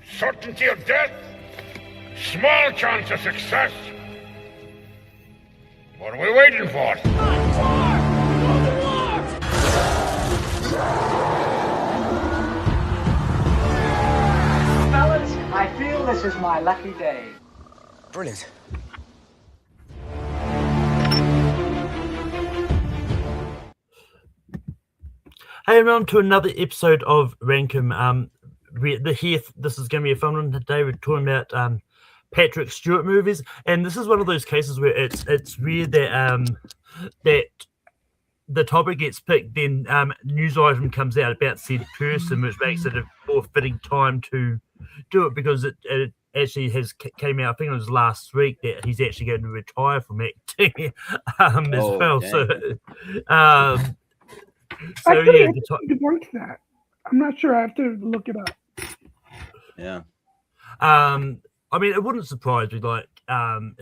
Certainty of death, small chance of success. What are we waiting for? Fellas, I feel this is my lucky day. Brilliant. Hey everyone, to another episode of Rankum. This is going to be a fun one today. We're talking about Patrick Stewart movies, and this is one of those cases where it's weird that that the topic gets picked, then news item comes out about said person, which makes it a more fitting time to do it, because it actually came out, I think it was last week, that he's actually going to retire from acting as well. Dang. So I yeah, debunk that. I'm not sure. I have to look it up. Yeah. I mean, it wouldn't surprise me. Like,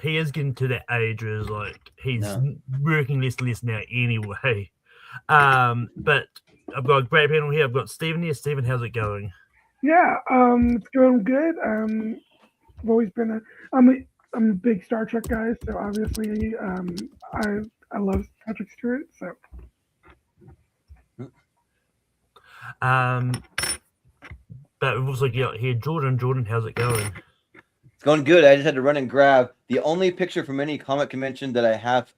he is getting to that age where it's like he's working less and less now anyway. But I've got a great panel here. I've got Stephen here. Stephen, how's it going? Yeah, it's going good. I've always been I'm a big Star Trek guy, so obviously, I love Patrick Stewart. So. But we've also got here Jordan. Jordan, how's it going? It's going good. I just had to run and grab the only picture from any comic convention that I have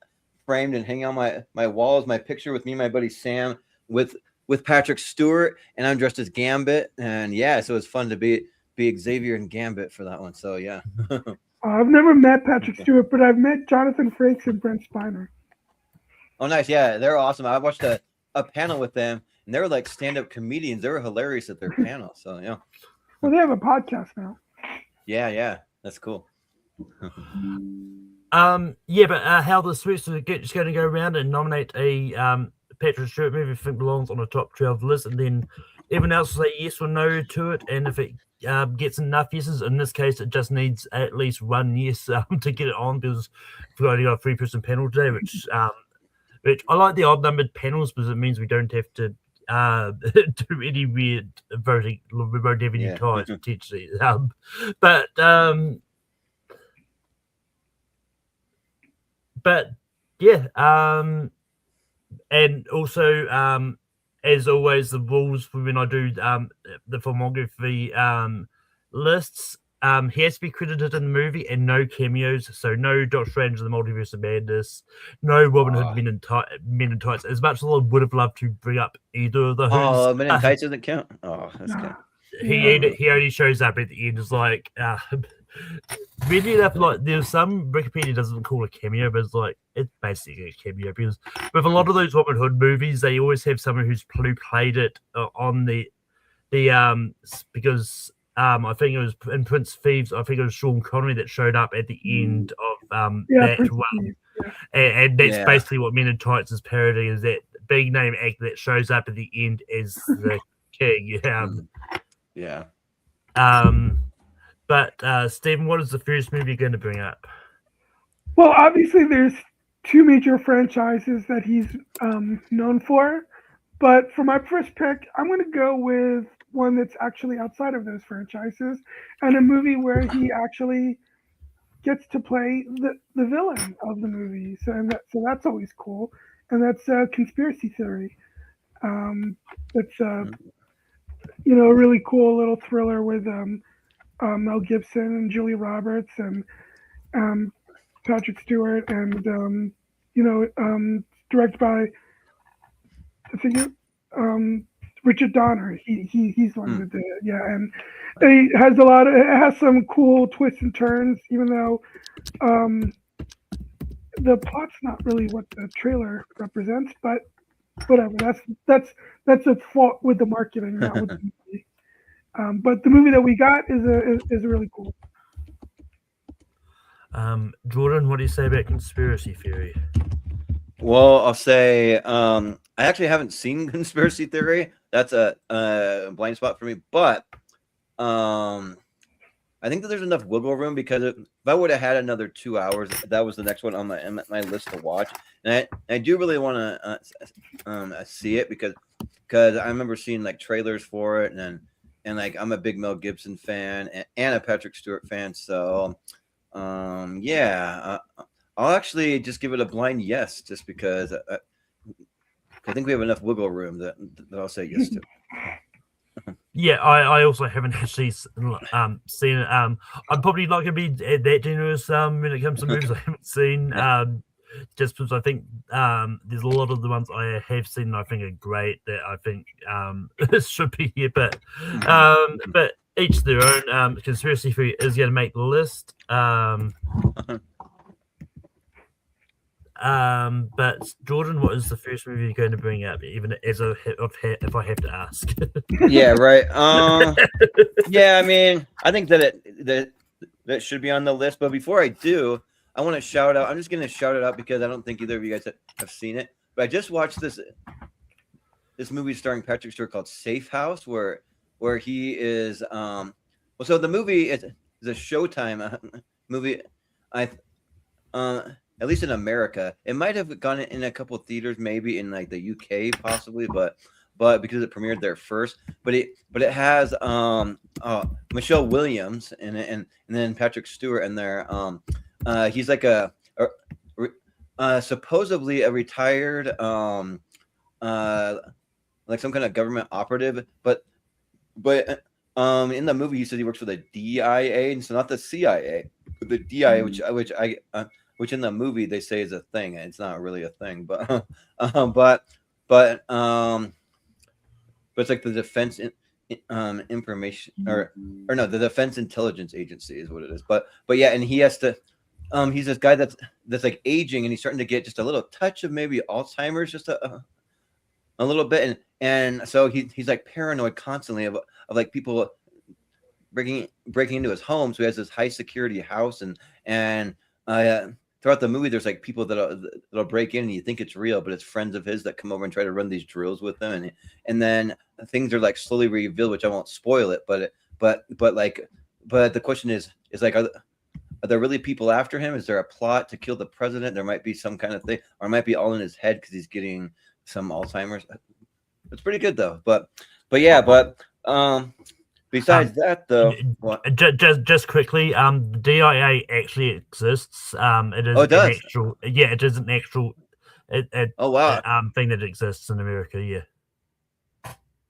framed and hanging on my wall is my picture with me and my buddy Sam with Patrick Stewart, and I'm dressed as Gambit. And yeah, so it's fun to be Xavier and Gambit for that one. So yeah. I've never met Patrick Stewart, but I've met Jonathan Frakes and Brent Spiner. Oh, nice. Yeah, they're awesome. I watched a panel with them, and they were like stand-up comedians. They were hilarious at their panel. So yeah. Well, they have a podcast now. Yeah. That's cool. Yeah, but how the Sweets are just going to go around and nominate a Patrick Stewart movie if it belongs on a top 12 list, and then everyone else will say yes or no to it, and if it gets enough yeses, in this case, it just needs at least one yes to get it on, because we've already got a three-person panel today, which I like the odd-numbered panels because it means we don't have to do any weird voting. We won't have any ties potentially. But yeah, and also as always, the rules for when I do the filmography lists, he has to be credited in the movie and no cameos. So no Doctor Strange in the Multiverse of Madness, no Robin Hood Men in Tights. As much as I would have loved to bring up either of those. Oh, Men in Tights doesn't count. Oh, that's good. He only shows up at the end as like really enough, like there's some Wikipedia doesn't call a cameo, but it's basically a cameo, because with a lot of those Robin Hood movies, they always have someone who's played it on the because I think it was in Prince Thieves, I think it was Sean Connery that showed up at the end of that one. And that's basically what Men in Tights is parodying, is that big name actor that shows up at the end as the king. Yeah. But Stephen, what is the first movie you're going to bring up? Well, obviously there's two major franchises that he's known for, but for my first pick, I'm going to go with one that's actually outside of those franchises, and a movie where he actually gets to play the villain of the movie. So that's always cool, and that's Conspiracy Theory. It's a really cool little thriller with Mel Gibson and Julia Roberts and Patrick Stewart, and directed by Richard Donner. He's one that did it. Yeah, and it has some cool twists and turns, even though the plot's not really what the trailer represents, but whatever. That's a fault with the marketing, not with the movie. But the movie that we got is really cool. Jordan, what do you say about Conspiracy Theory? Well, I'll say I actually haven't seen Conspiracy Theory. That's a blind spot for me. But I think that there's enough wiggle room, because if I would have had another 2 hours, that was the next one on my list to watch. And I do really want to see it, because I remember seeing like trailers for it, and then like I'm a big Mel Gibson fan and a Patrick Stewart fan. So yeah, I'll actually just give it a blind yes, just because I think we have enough wiggle room that I'll say yes to. Yeah, I also haven't actually seen it. I'm probably not going to be that generous when it comes to movies I haven't seen. Yeah. Just because I think there's a lot of the ones I have seen and I think are great that I think should be here, but each their own. Conspiracy theory is going to make the list. But Jordan, what is the first movie you're going to bring up, even as if I have to ask? Yeah, right. Yeah, I mean, I think that should be on the list. But before I do, I want to shout out. I'm just going to shout it out because I don't think either of you guys have seen it. But I just watched this movie starring Patrick Stewart called Safe House, where he is. Well, so the movie is a Showtime movie. At least in America, it might have gone in a couple of theaters, maybe in like the UK, possibly, but because it premiered there first. But it has Michelle Williams and then Patrick Stewart in there. He's like supposedly a retired like some kind of government operative, but in the movie he says he works for the DIA, and so not the CIA, but the DIA, which in the movie they say is a thing, and it's not really a thing, but it's like the defense information or no, the Defense Intelligence Agency is what it is. But yeah, and he has to. He's this guy that's like aging, and he's starting to get just a little touch of maybe Alzheimer's, just a little bit, and so he's like paranoid constantly of like people breaking into his home. So he has this high security house, and throughout the movie, there's like people that'll break in, and you think it's real, but it's friends of his that come over and try to run these drills with them, and then things are like slowly revealed, which I won't spoil it, but the question is like, are there really people after him? Is there a plot to kill the president? There might be some kind of thing, or it might be all in his head because he's getting some Alzheimer's. It's pretty good though, but besides that, though, just quickly, the DIA actually exists. It is it does. It is an actual thing that exists in America. Yeah.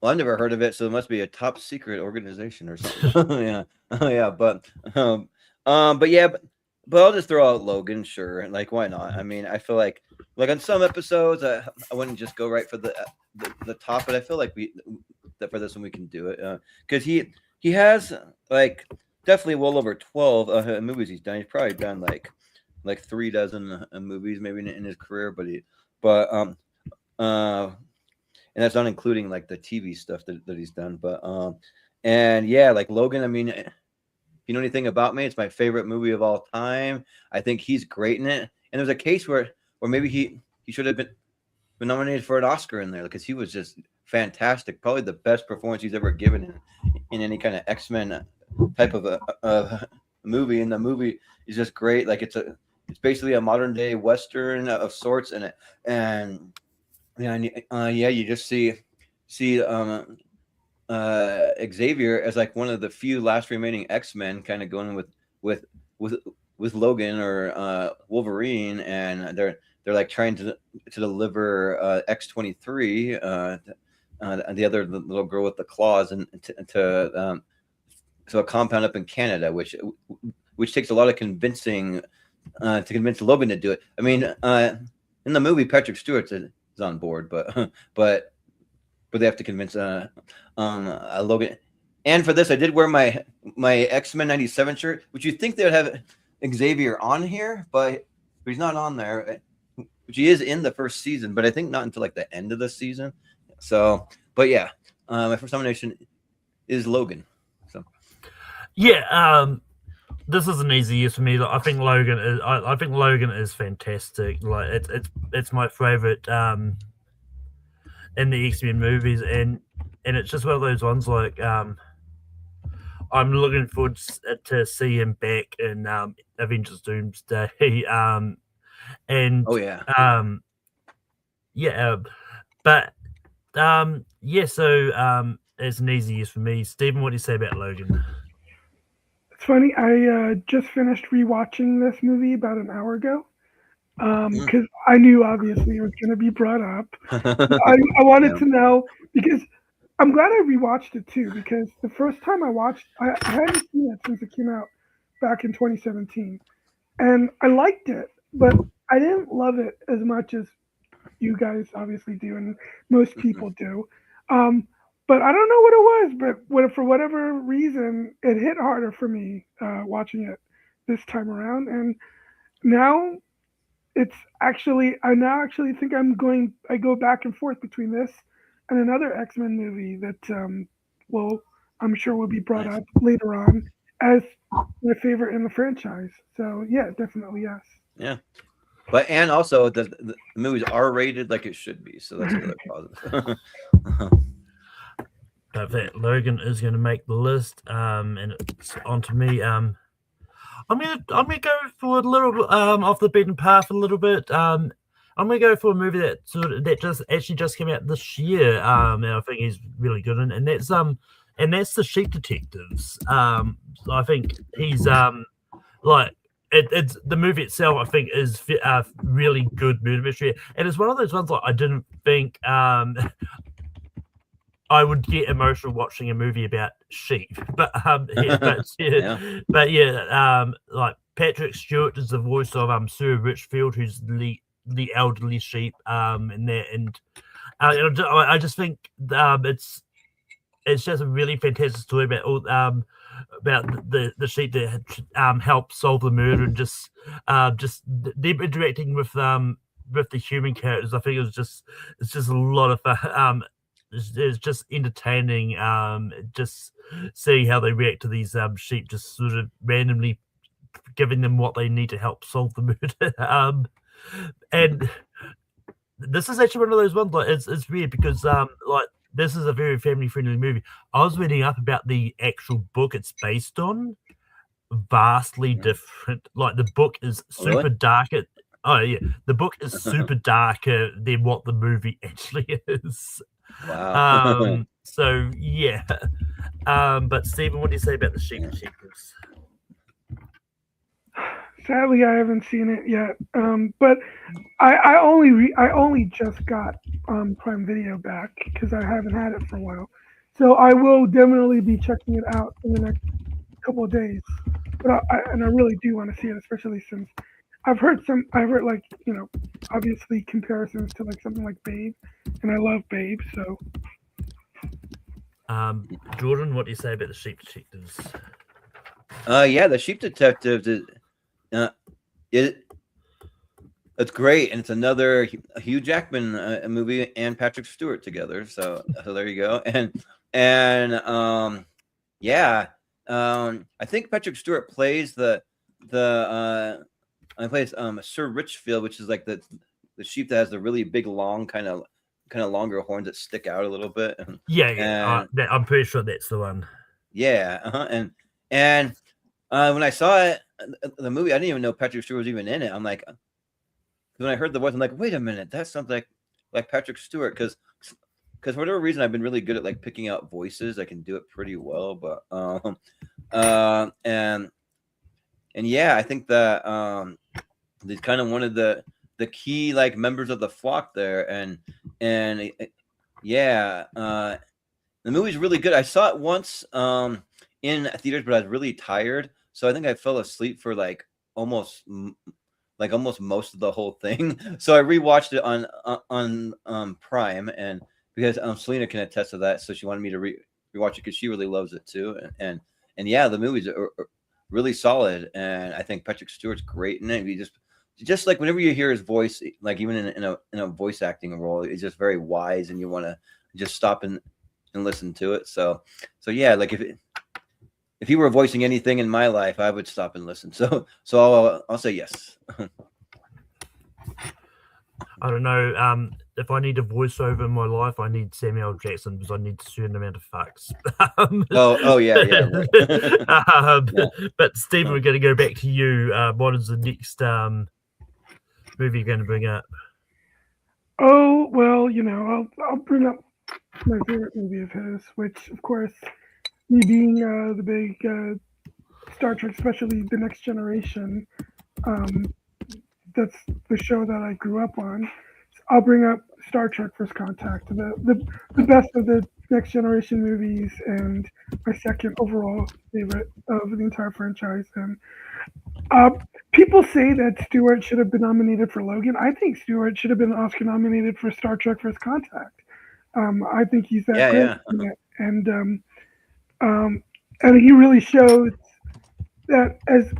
Well, I've never heard of it, so it must be a top secret organization or something. yeah, but I'll just throw out Logan, sure. Like, why not? I mean, I feel like on some episodes, I wouldn't just go right for the top, but I feel like that for this one we can do it because he has like definitely well over 12 movies he's done. He's probably done like 3 dozen movies maybe in his career, and that's not including like the TV stuff that he's done. But and yeah, like Logan, I mean, if you know anything about me, it's my favorite movie of all time. I think he's great in it. And there's a case where maybe he should have been nominated for an Oscar in there because he was just fantastic. Probably the best performance he's ever given in any kind of X-Men type of a movie. And the movie is just great. Like it's basically a modern day Western of sorts in it. And you just see Xavier as like one of the few last remaining X-Men, kind of going with Logan or Wolverine, and they're like trying to deliver X-23, the other little girl with the claws, and to a compound up in Canada, which takes a lot of convincing to convince Logan to do it. I mean, in the movie, Patrick Stewart is on board, but they have to convince Logan. And for this, I did wear my X-Men 97 shirt, which you think they would have Xavier on here, but he's not on there, which he is in the first season, but I think not until like the end of the season. So, but yeah, my first nomination is Logan. So, yeah, this is an easy yes for me. I think Logan is. I think Logan is fantastic. Like it's my favorite in the X-Men movies, and it's just one of those ones like I'm looking forward to see him back in Avengers Doomsday. And oh yeah, but yeah. So it's an easy yes for me. Stephen, what do you say about Logan? It's funny. I just finished rewatching this movie about an hour ago because I knew obviously it was going to be brought up. I wanted to know because I'm glad I rewatched it too because the first time I watched, I hadn't seen it since it came out back in 2017, and I liked it, but I didn't love it as much as you guys obviously do and most people do. But I don't know what it was, but for whatever reason, it hit harder for me watching it this time around. And now I now actually think I go back and forth between this and another X-Men movie that, I'm sure will be brought up later on as my favorite in the franchise. So yeah, definitely yes. Yeah. But and also the movie's R-rated like it should be, so that's another positive. That Logan is going to make the list, and it's on to me. I'm gonna go for a little off the beaten path a little bit. I'm gonna go for a movie that just came out this year. And I think he's really good in, and that's the Sheep Detectives. I think he's like. It's the movie itself. I think is a really good murder mystery, and it's one of those ones like I didn't think I would get emotional watching a movie about sheep, but like Patrick Stewart is the voice of Sir Richfield, who's the elderly sheep in there, and I just think it's just a really fantastic story about the sheep that help solve the murder, and just them interacting with the human characters. I think it's just a lot of fun. It's just entertaining. Just seeing how they react to these sheep, just sort of randomly giving them what they need to help solve the murder. And this is actually one of those ones. Like it's weird because like. This is a very family-friendly movie. I was reading up about the actual book it's based on. Vastly different. Like the book is super dark. The book is super darker than what the movie actually is. Wow. So yeah. But Stephen, what do you say about the Sheep Detectives? Sadly, I haven't seen it yet. But I only just got Prime Video back because I haven't had it for a while. So I will definitely be checking it out in the next couple of days. But I really do want to see it, especially since I've heard like obviously comparisons to like something like Babe, and I love Babe. So. Jordan, what do you say about the Sheep Detectives? Yeah, the Sheep Detectives is. It's great, and it's another Hugh Jackman movie and Patrick Stewart together. So there you go. I think Patrick Stewart plays plays Sir Richfield, which is like the sheep that has the really big, long kind of longer horns that stick out a little bit. I'm pretty sure that's the one. Yeah, and when I saw it, the movie, I didn't even know Patrick Stewart was even in it. I'm like, when I heard the voice, I'm like, wait a minute, that sounds like Patrick Stewart, because for whatever reason, I've been really good at like picking out voices. I can do it pretty well, but and yeah, I think that he's kind of one of the key like members of the flock there, and the movie's really good. I saw it once in theaters, but I was really tired. So I think I fell asleep for like almost most of the whole thing. So I rewatched it on Prime, and because Selena can attest to that, so she wanted me to rewatch it because she really loves it too. And yeah, the movie's really solid, and I think Patrick Stewart's great in it. He just like whenever you hear his voice, like even in a voice acting role, it's just very wise, and you want to just stop and listen to it. So yeah, like if he were voicing anything in my life, I would stop and listen. So I'll say yes. I don't know. If I need a voiceover in my life, I need Samuel L. Jackson because I need a certain amount of fucks. Yeah. Right. But Stephen, we're going to go back to you. What is the next movie you're going to bring up? Oh well, I'll bring up my favorite movie of his, which, of course, me being the big Star Trek, especially The Next Generation, that's the show that I grew up on. I'll bring up Star Trek First Contact, the best of the Next Generation movies, and my second overall favorite of the entire franchise. And people say that Stewart should have been nominated for Logan. I think Stewart should have been Oscar nominated for Star Trek First Contact. I think he's that great in it. And he really shows that as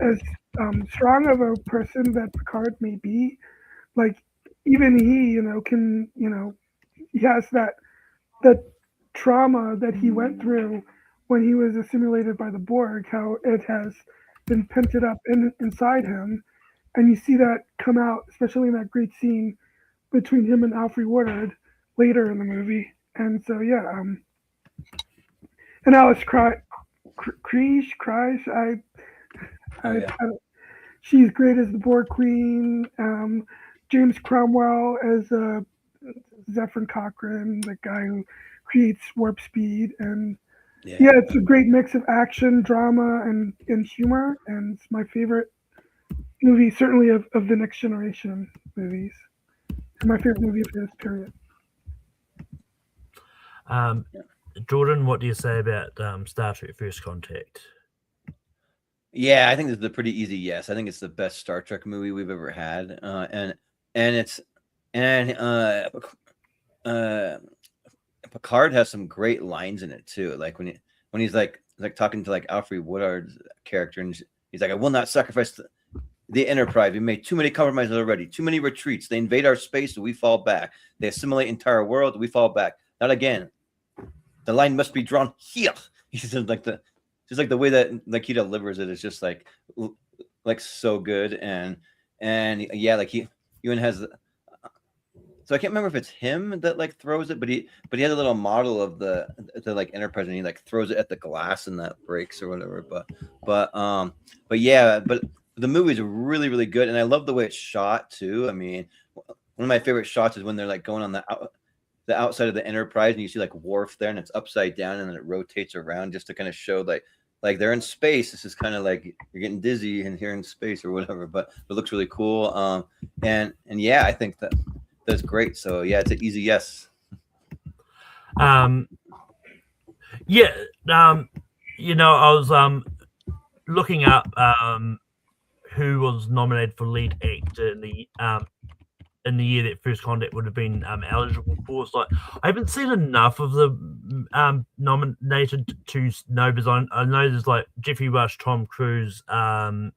strong of a person that Picard may be, like even he, can, he has that trauma that he went through when he was assimilated by the Borg, how it has been pented up inside him. And you see that come out, especially in that great scene between him and Alfre Woodard later in the movie. And so, yeah. And Alice Kreis, she's great as the Borg Queen. James Cromwell as Zephyr Cochrane, the guy who creates warp speed. And yeah, it's a great mix of action, drama, and humor. And it's my favorite movie, certainly of the Next Generation movies. And my favorite movie of his, period. Jordan, what do you say about Star Trek First Contact? Yeah, I think this is a pretty easy yes. I think it's the best Star Trek movie we've ever had, Picard has some great lines in it too. Like when he's like talking to like Alfre Woodard's character, and he's like, "I will not sacrifice the Enterprise. We made too many compromises already. Too many retreats. They invade our space, and we fall back. They assimilate entire world, we fall back. Not again. The line must be drawn here." He says just the way that like he delivers it is just like so good, and yeah, like he even has. So I can't remember if it's him that like throws it, but he had a little model of the like Enterprise, and he like throws it at the glass and that breaks or whatever. But the movie is really, really good, and I love the way it's shot too. I mean, one of my favorite shots is when they're like going on the outside of the Enterprise, and you see like Worf there, and it's upside down, and then it rotates around just to kind of show like they're in space. This is kind of like you're getting dizzy and here in space or whatever, but it looks really cool. And yeah, I think that's great. So yeah, it's an easy yes. I was looking up who was nominated for lead actor in the year that First Contact would have been eligible for. So I haven't seen enough of the nominated to know, because I know there's like Jeffrey Rush, Tom Cruise, and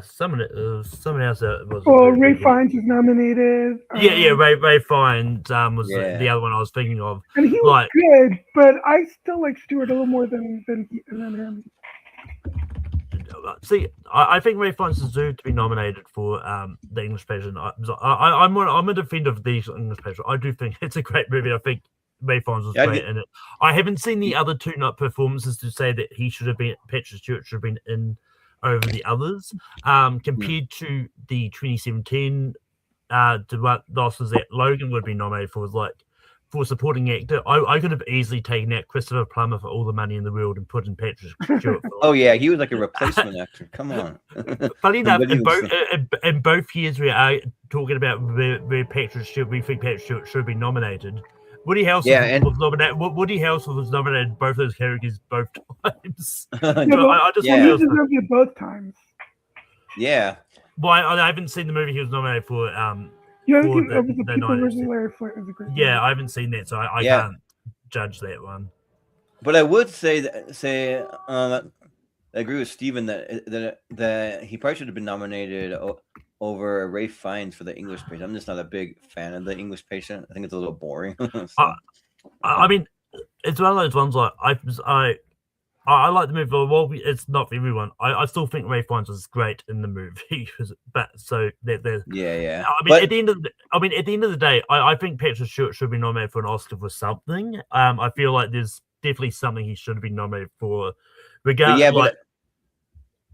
someone else that was. Well, Ray Fiennes is nominated. Ray Fiennes was the other one I was thinking of. And he was good, but I still like Stewart a little more than him. See, I think Ray Fiennes deserved to be nominated for the English Patient. I'm a defender of the English Patient. I do think it's a great movie. I think Ray Fiennes was great in it. I haven't seen the other two performances to say that Patrick Stewart should have been in over the others. Compared to the 2017 losses that Logan would be nominated for, was like for supporting actor. I could have easily taken out Christopher Plummer for all the money in the world and put in Patrick Stewart. Oh yeah, he was like a replacement actor. Come on. Funny enough, in both years we are talking about where Patrick Stewart, we think Patrick Stewart should be nominated. Woody Harrelson was nominated. Woody Harrelson was nominated both those characters both times. He deserved it both times. Yeah. Well, I haven't seen the movie he was nominated for. Yeah, I haven't seen that, so I can't judge that one. But I would say I agree with Steven that he probably should have been nominated over Ray Fiennes for the English Patient. I'm just not a big fan of the English Patient. I think it's a little boring. I mean, it's one of those ones like I like the movie. Well, it's not for everyone. I still think Ray Fiennes was great in the movie, but so that yeah. I mean, at the end of the day, I think Patrick Stewart should be nominated for an Oscar for something. I feel like there's definitely something he should have been nominated for.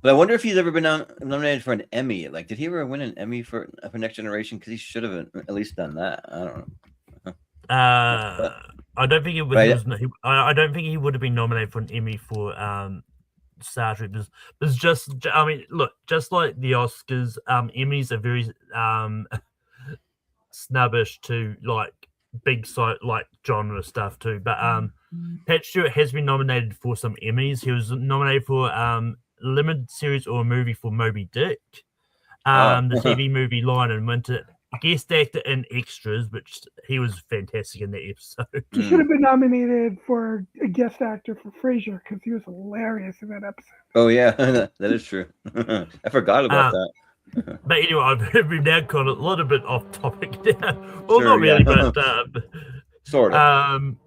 But I wonder if he's ever been nominated for an Emmy. Like, did he ever win an Emmy for Next Generation? Because he should have at least done that. I don't know. I don't think I don't think he would have been nominated for an Emmy for Star Trek. There's just, I mean, look, just like the Oscars, Emmys are very snubbish to like big like genre stuff too. But Pat Stewart has been nominated for some Emmys. He was nominated for limited series or a movie for Moby Dick, the TV movie Lion and Winter. Guest actor in Extras, which he was fantastic in that episode. He should have been nominated for a guest actor for Frasier because he was hilarious in that episode. Oh yeah, that is true. I forgot about that. But anyway, we've now gone a little bit off topic now. Well, sure, not really, but sort of.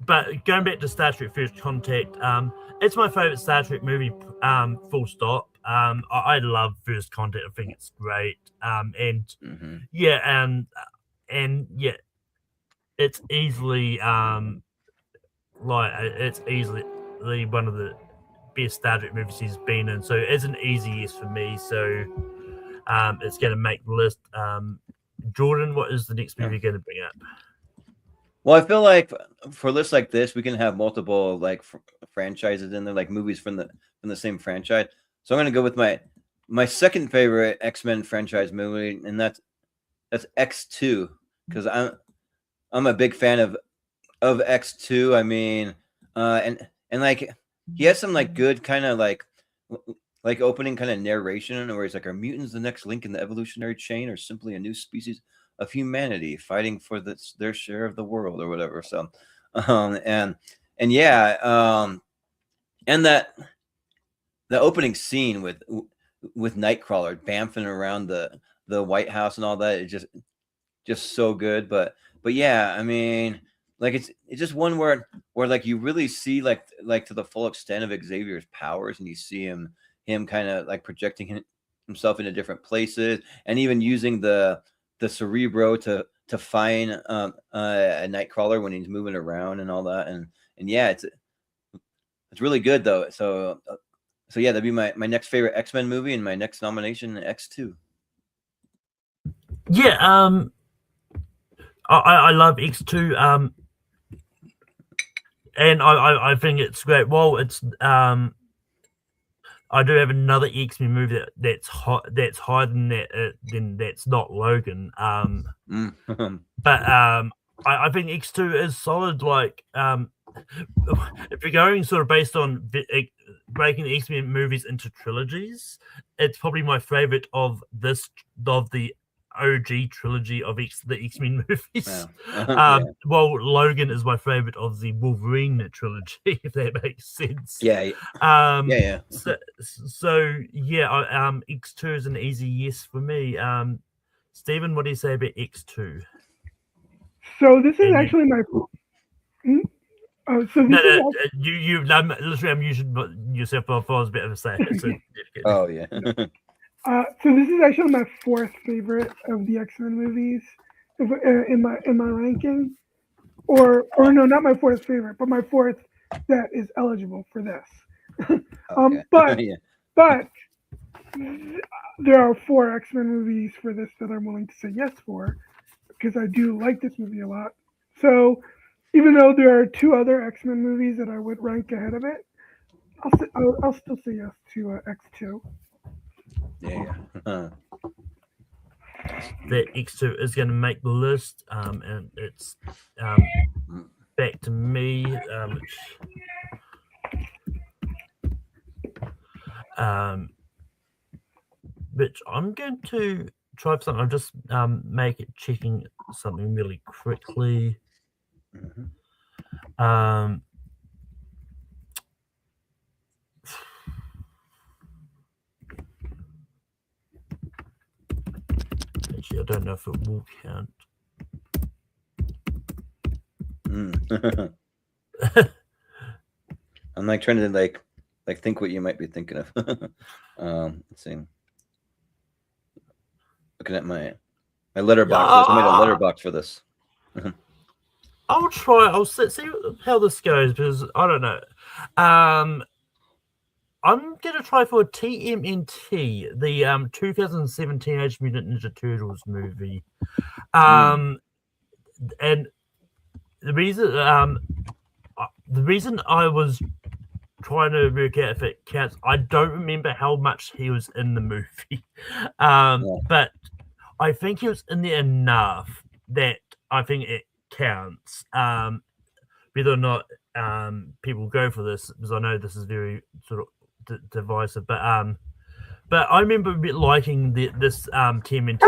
But going back to Star Trek First Contact, it's my favorite Star Trek movie. Full stop. I love First Contact. I think it's great. And it's easily it's easily one of the best Star Trek movies he's been in. So it's an easy yes for me. So it's going to make the list. Jordan, what is the next movie you're going to bring up? Well, I feel like for lists like this, we can have multiple like franchises in there, like movies from the same franchise. So I'm going to go with my second favorite X-Men franchise movie, and that's X2, because I'm a big fan of X2. I mean, and like he has some like good kind of like opening kind of narration where he's like, "Are mutants the next link in the evolutionary chain, or simply a new species of humanity fighting for their share of the world," or whatever? So, and that the opening scene with Nightcrawler bamfing around the White House and all that is just so good. But yeah, I mean, like it's just one where like you really see like to the full extent of Xavier's powers, and you see him kind of like projecting himself into different places, and even using the Cerebro to find a Nightcrawler when he's moving around and all that. And yeah, it's really good though. So yeah, that'd be my next favorite X-Men movie and my next nomination, X2. Yeah, I love X2, and I think it's great. Well, it's I do have another X-Men movie that's higher than that. Then that's not Logan. But I think X2 is solid. Like if you're going sort of based on breaking the X-Men movies into trilogies, it's probably my favorite of the OG trilogy of the X-Men movies. Wow. Well, Logan is my favorite of the Wolverine trilogy, if that makes sense. Yeah. So yeah, X2 is an easy yes for me. Stephen, what do you say about X2? So this is actually my. You literally, I'm using yourself for a bit of a say. So, oh yeah. So this is actually my fourth favorite of the X-Men movies in my ranking, or no, not my fourth favorite, but my fourth that is eligible for this. Okay. But there are 4 X-Men movies for this that I'm willing to say yes for, because I do like this movie a lot. So even though there are 2 other X-Men movies that I would rank ahead of it, I'll still say yes to X2. Yeah. That X2 is going to make the list, and it's back to me. Which I'm going to try for something. I'm just checking something really quickly. Actually, I don't know if it will count. I'm like trying to like think what you might be thinking of. Let's see. Looking at my letterbox. I made a letterbox for this. I'll try. I'll see how this goes, because I don't know. I'm gonna try for TMNT, the 2007 Teenage Mutant Ninja Turtles movie. And the reason I was trying to work out if it counts, I don't remember how much he was in the movie, but I think he was in there enough that I think it counts. Whether or not people go for this, because I know this is very sort of divisive, but I remember a bit liking this TMNT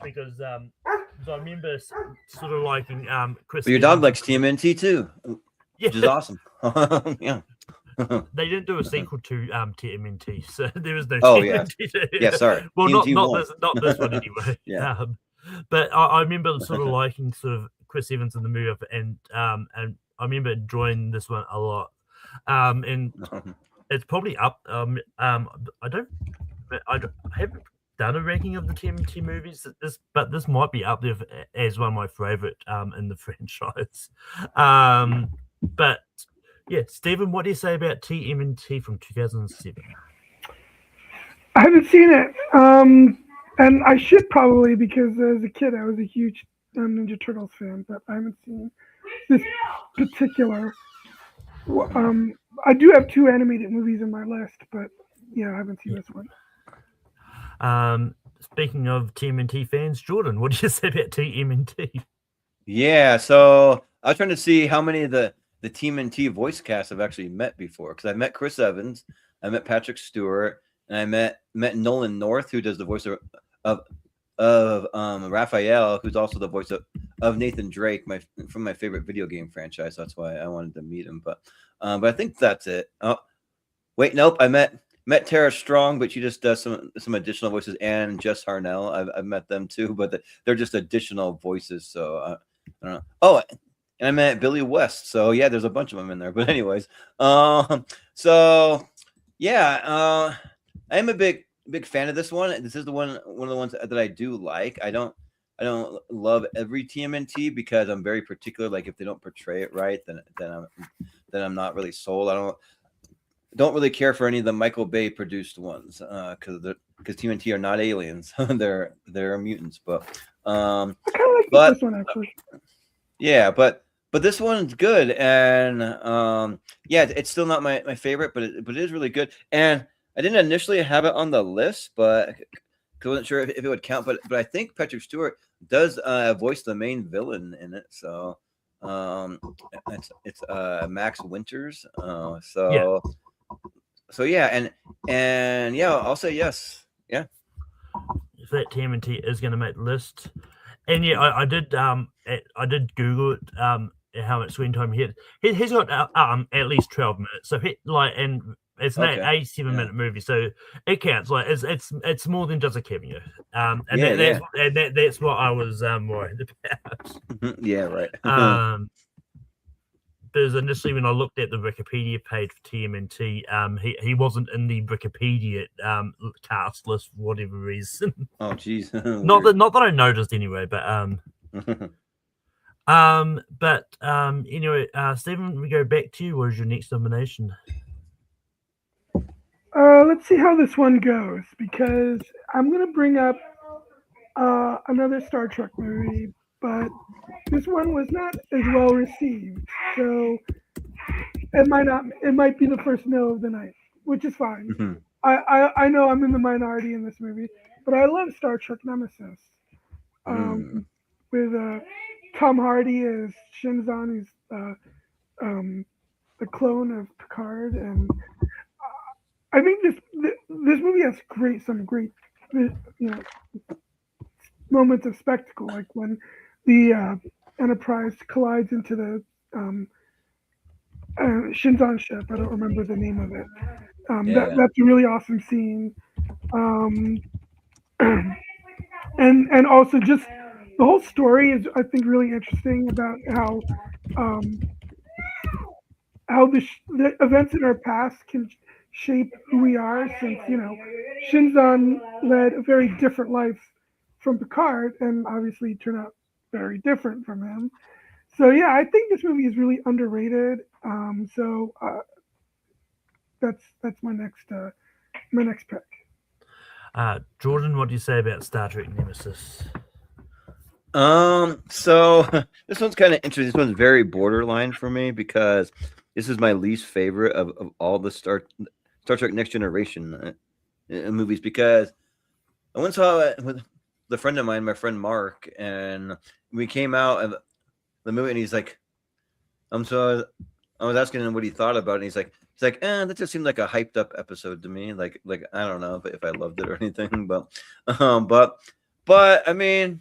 because I remember sort of liking Chris. But your dog likes TMNT too, which is awesome. Yeah. They didn't do a sequel to TMNT, so there is no. Oh TMNT. Yeah, sorry. Well, not this one anyway. Yeah. But I remember sort of liking sort of Chris Evans in the movie, and I remember enjoying this one a lot. And it's probably up. I haven't done a ranking of the TMNT movies, but this might be up there as one of my favorite in the franchise. But yeah, Stephen, what do you say about TMNT from 2007? I haven't seen it, and I should probably, because as a kid I was a huge Ninja Turtles fan, but I haven't seen this particular. I do have 2 animated movies in my list, but yeah, I haven't seen this one. Speaking of TMNT fans, Jordan, what do you say about TMNT? Yeah, so I was trying to see how many of the TMNT voice cast I've actually met before, because I met Chris Evans, I met Patrick Stewart, and I met Nolan North, who does the voice of Raphael, who's also the voice of Nathan Drake, from my favorite video game franchise. That's why I wanted to meet him. But I think that's it. Oh, wait, nope. I met Tara Strong, but she just does some additional voices, and Jess Harnell. I've met them too, but they're just additional voices. So I don't know. Oh, and I met Billy West. So yeah, there's a bunch of them in there. But anyways, so yeah, I am a big fan of this one. This is one of the ones that I do like. I don't love every TMNT because I'm very particular. Like if they don't portray it right, then I'm not really sold. I don't really care for any of the Michael Bay produced ones because TMNT are not aliens. they're mutants. But I kind of like this one actually. Yeah, but this one's good, and yeah, it's still not my favorite, but it is really good. And I didn't initially have it on the list, but I wasn't sure if it would count. But I think Patrick Stewart does voice the main villain in it. So it's Max Winters. So yeah, and yeah, I'll say yes. Yeah. If that TMNT is going to make the list, and yeah, I did Google it. How much screen time he had. He's got at least 12 minutes. So and it's an 87-minute movie, so it counts. Like it's more than just a cameo. That's what I was worried about. Yeah, right. Because initially when I looked at the Wikipedia page for TMNT, he wasn't in the Wikipedia cast list for whatever reason. Oh, jeez. not that I noticed anyway, but anyway, Stephen, we go back to you. What is your next nomination? Let's see how this one goes, because I'm going to bring up another Star Trek movie, but this one was not as well received, so it might be the first no of the night, which is fine. Mm-hmm. I know I'm in the minority in this movie, but I love Star Trek Nemesis. With Tom Hardy as Shinzon, who's the clone of Picard, and I think this movie has some great moments of spectacle, like when the Enterprise collides into the Shinzon ship. I don't remember the name of it. That's a really awesome scene, and also just the whole story is, I think, really interesting about how the events in our past can shape who we are, since Shinzon led a very different life from Picard, and obviously turned out very different from him. So yeah, I think this movie is really underrated. So that's my next pick. Jordan, what do you say about Star Trek Nemesis? So this one's kind of interesting. This one's very borderline for me because this is my least favorite of all the Star Trek Next Generation movies, because I once saw it with a friend of mine, my friend Mark, and we came out of the movie, and he's like, so I was asking him what he thought about it, and he's like, that just seemed like a hyped up episode to me. Like I don't know if I loved it or anything, but I mean,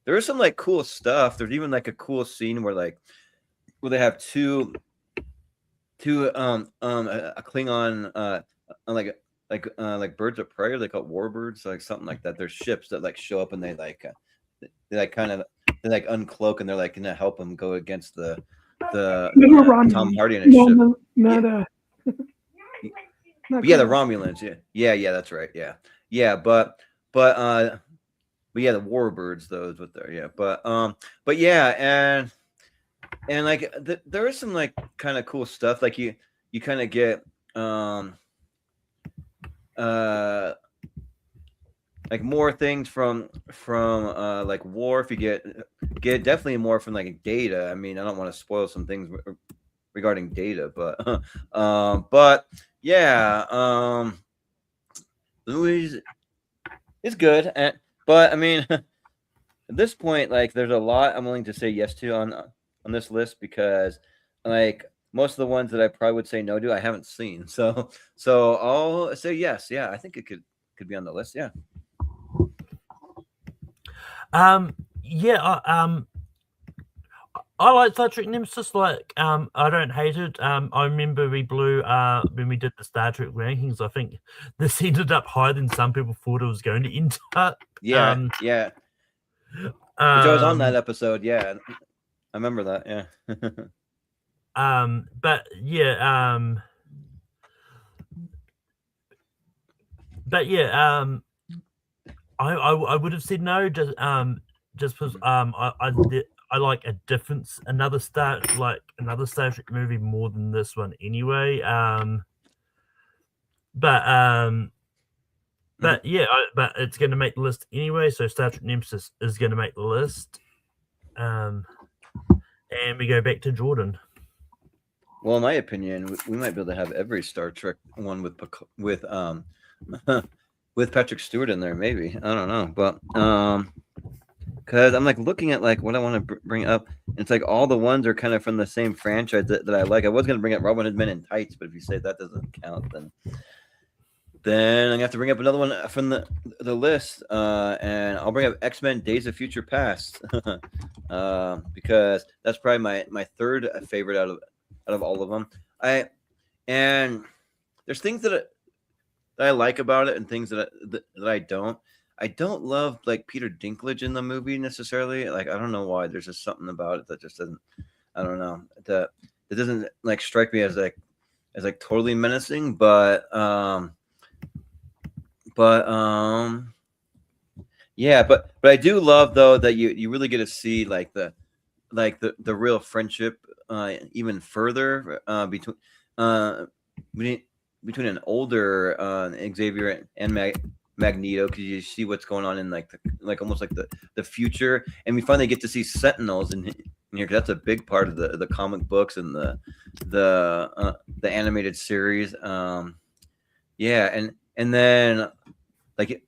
there is some like cool stuff. There's even like a cool scene where they have two a Klingon like birds of prey, they call it warbirds, like something like that. There's ships that like show up, and they kind of uncloak, and they're like gonna help them go against the Tom Hardy and his ship. The Romulans. Yeah, that's right. Yeah, but yeah, the warbirds, those with there. Yeah, but yeah, and like there is some like kind of cool stuff. Like you kind of get like more things from like Worf. You get definitely more from like Data. I mean, I don't want to spoil some things regarding Data, but yeah, Louis is good, but I mean, at this point, like there's a lot I'm willing to say yes to on this list, because like most of the ones that I probably would say no to, I haven't seen. So I'll say yes. Yeah, I think it could be on the list. Yeah. I like Star Trek Nemesis. Like, I don't hate it. I remember we blew when we did the Star Trek rankings. I think this ended up higher than some people thought it was going to end up. Yeah. Which I was on that episode. Yeah, I remember that. Yeah. But yeah. I would have said no, just because I like another Star Trek movie more than this one anyway. But it's going to make the list anyway. So Star Trek Nemesis is going to make the list. And we go back to Jordan. Well, in my opinion, we might be able to have every Star Trek one with with Patrick Stewart in there. Maybe, I don't know, but because I'm like looking at like what I want to bring up, and it's like all the ones are kind of from the same franchise that I like. I was going to bring up Robin Hood Men in Tights, but if you say that doesn't count, then I'm gonna have to bring up another one from the list, and I'll bring up X-Men: Days of Future Past, because that's probably my third favorite out of all of them. And there's things that I like about it, and things that I don't. I don't love like Peter Dinklage in the movie necessarily. Like I don't know why. There's just something about it that just doesn't. I don't know, that doesn't like strike me as like totally menacing. But yeah, but I do love though that you really get to see like the real friendship even further between an older Xavier and Magneto, because you see what's going on in like almost like the future, and we finally get to see Sentinels in here, because that's a big part of the comic books and the animated series. Yeah, and then like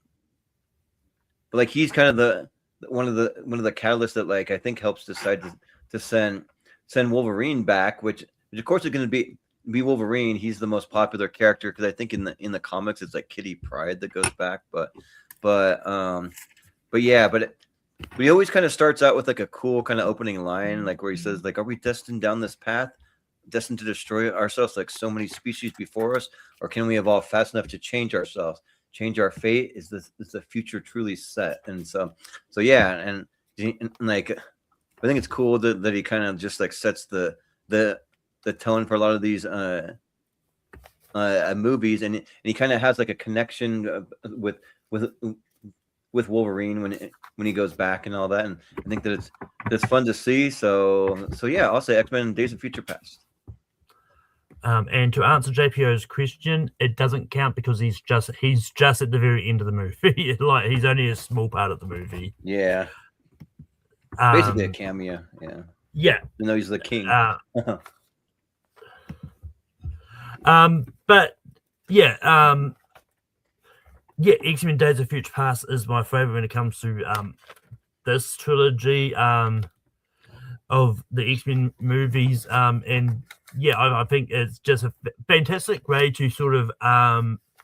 he's kind of one of the catalysts that like I think helps decide to send Wolverine back, which of course is going to be Wolverine. He's the most popular character, because I think in the comics it's like Kitty Pryde that goes back, but he always kind of starts out with like a cool kind of opening line, like where he says like, "Are we destined down this path, destined to destroy ourselves like so many species before us, or can we evolve fast enough to change ourselves, change our fate? Is the future truly set?" And so yeah, and like I think it's cool that he kind of just like sets the tone for a lot of these movies, and he kind of has like a connection with Wolverine when he goes back and all that, and I think that that's fun to see. So yeah, I'll say X-Men: Days of Future Past. And to answer JPO's question, it doesn't count because he's just at the very end of the movie. Like he's only a small part of the movie. Yeah, basically a cameo. Yeah. Yeah. Even though he's the king. But yeah, yeah, X-Men Days of Future Past is my favorite when it comes to this trilogy of the X-Men movies. And yeah, I think it's just a fantastic way to sort of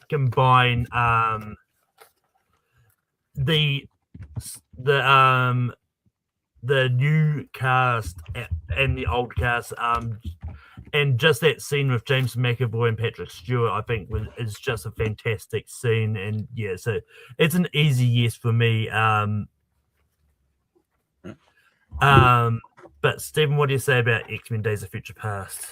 combine the new cast and the old cast. And just that scene with James McAvoy and Patrick Stewart, I think, is just a fantastic scene. And yeah, so it's an easy yes for me. But Stephen, what do you say about X-Men: Days of Future Past?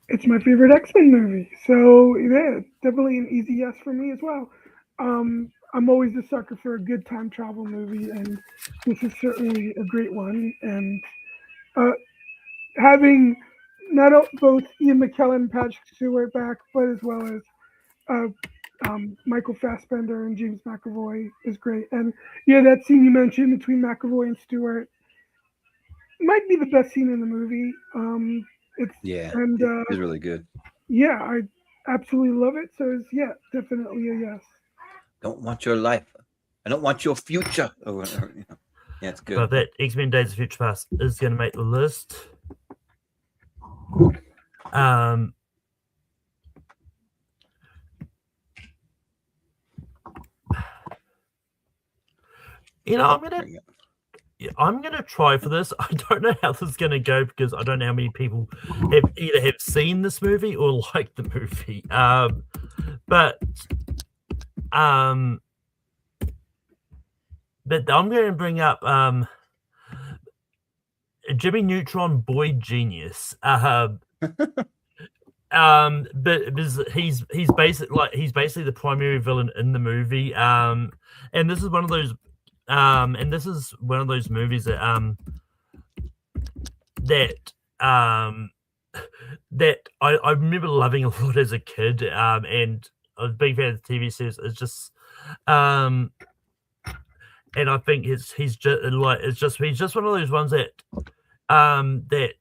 It's my favorite X-Men movie, so yeah, definitely an easy yes for me as well. I'm always a sucker for a good time travel movie, and this is certainly a great one. And having both Ian McKellen and Patrick Stewart back, but as well as Michael Fassbender and James McAvoy is great. And yeah, that scene you mentioned between McAvoy and Stewart might be the best scene in the movie. It's really good. Yeah, I absolutely love it. So it's, yeah, definitely a yes. Don't want your life. I don't want your future. Yeah, it's good. But that X-Men Days of Future Past is going to make the list. You know, I'm gonna try for this. I don't know how this is gonna go because I don't know how many people have seen this movie or like the movie. But I'm going to bring up Jimmy Neutron, Boy Genius. But because he's basically the primary villain in the movie. And this is one of those movies that that I remember loving a lot as a kid. And I was a big fan of the TV series. It's just and I think he's just one of those ones that that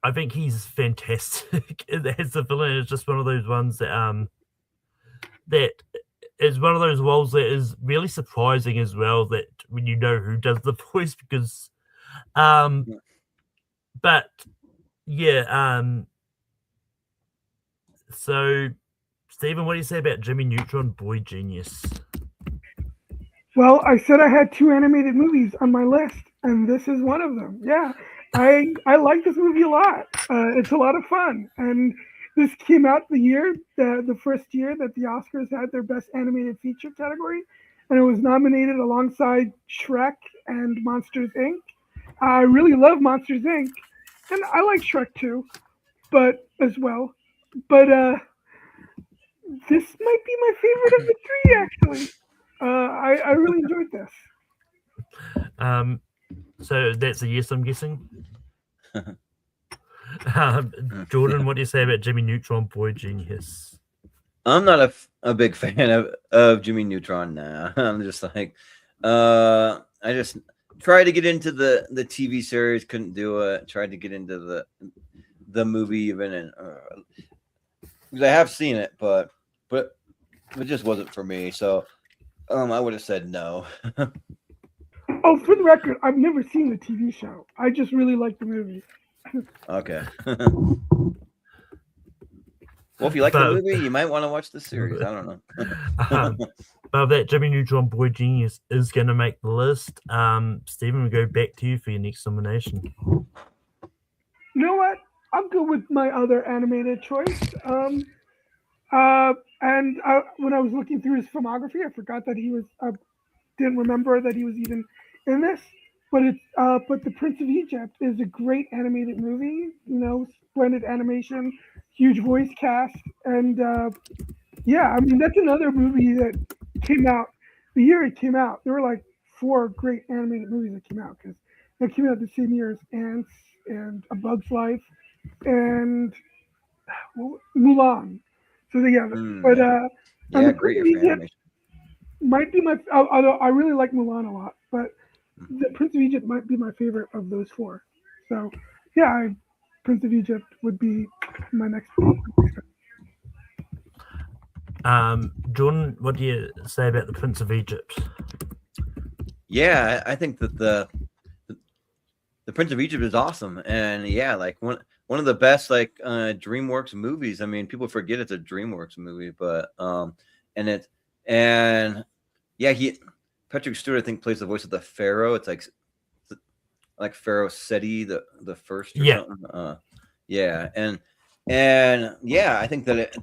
I think he's fantastic as the villain. It's just one of those ones that that is one of those roles that is really surprising as well, that when you know who does the voice, because but yeah, so Stephen, what do you say about Jimmy Neutron, Boy Genius? Well, I said I had 2 animated movies on my list, and this is one of them. Yeah, I like this movie a lot. It's a lot of fun, and this came out the first year that the Oscars had their Best Animated Feature category, and it was nominated alongside Shrek and Monsters, Inc. I really love Monsters, Inc., and I like Shrek too, but this might be my favorite of the 3, actually. I really enjoyed this. So that's a yes, I'm guessing. Jordan, what do you say about Jimmy Neutron, Boy Genius? I'm not a big fan of Jimmy Neutron now. I'm just like, I just tried to get into the TV series, couldn't do it. Tried to get into the movie even, and because I have seen it, but it just wasn't for me. So I would have said no. Oh, for the record, I've never seen the TV show. I just really like the movie. Okay. Well, if you like the movie, you might want to watch the series. I don't know. But that Jimmy Neutron, Boy Genius is going to make the list. Stephen, we'll go back to you for your next nomination. You know what? I'll go with my other animated choice. When I was looking through his filmography, I forgot that he was. Didn't remember that he was even in this. But The Prince of Egypt is a great animated movie. You know, splendid animation, huge voice cast, and yeah, I mean that's another movie that came out the year it came out. There were like 4 great animated movies that came out because that came out the same year as Ants and A Bug's Life and Mulan. So yeah, but Yeah, and yeah, the Prince great of year for Egypt animation. might be my. Although I really like Mulan a lot, but the Prince of Egypt might be my favorite of those four. So yeah, Prince of Egypt would be my next. Jordan, what do you say about the Prince of Egypt? Yeah, I think that the Prince of Egypt is awesome, and yeah, like one of the best like DreamWorks movies. I mean, people forget it's a DreamWorks movie, but and yeah, Patrick Stewart I think plays the voice of the Pharaoh. It's like Pharaoh Seti the first or something. Yeah, and yeah, I think that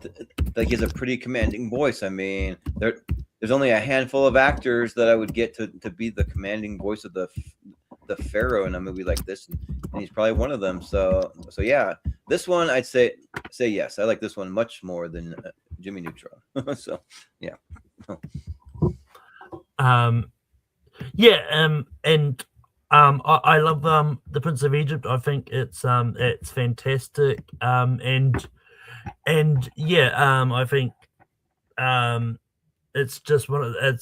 he has a pretty commanding voice. I mean, there's only a handful of actors that I would get to be the commanding voice of the Pharaoh in a movie like this, and he's probably one of them. So yeah, this one I'd say yes. I like this one much more than Jimmy Neutron. So yeah. Yeah, and I love the Prince of Egypt. I think it's fantastic. And yeah, I think it's just I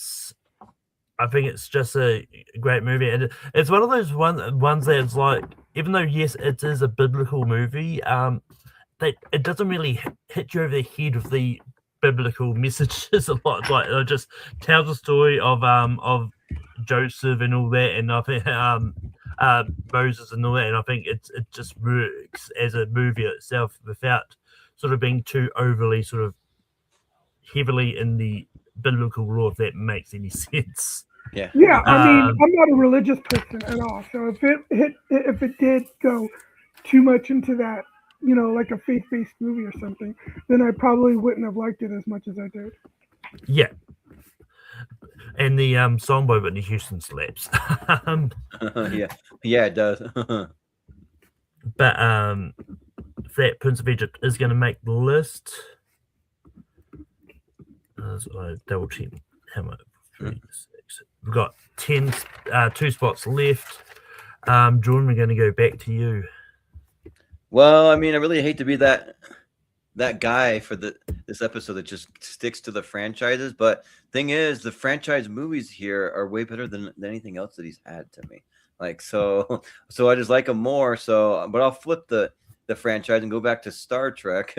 think it's just a great movie, and it's one of those ones that's like, even though yes, it is a biblical movie, that it doesn't really hit you over the head with the biblical messages a lot. Like it just tells the story of Joseph and all that, and I think Moses and all that, and I think it just works as a movie itself without sort of being too overly sort of heavily in the biblical law, if that makes any sense. Yeah. Yeah, I mean, I'm not a religious person at all, so if it did go too much into that, like a faith-based movie or something, then I probably wouldn't have liked it as much as I did. Yeah. And the song by Whitney Houston slaps. Yeah, it does. But that Prince of Egypt is going to make the list. I double check how much. 3, 6. We've got 2 spots left. Jordan, we're going to go back to you. Well, I mean, I really hate to be that guy for this episode that just sticks to the franchises, but thing is, the franchise movies here are way better than anything else that he's had to me. Like so I just like him more. So, but I'll flip the franchise and go back to Star Trek.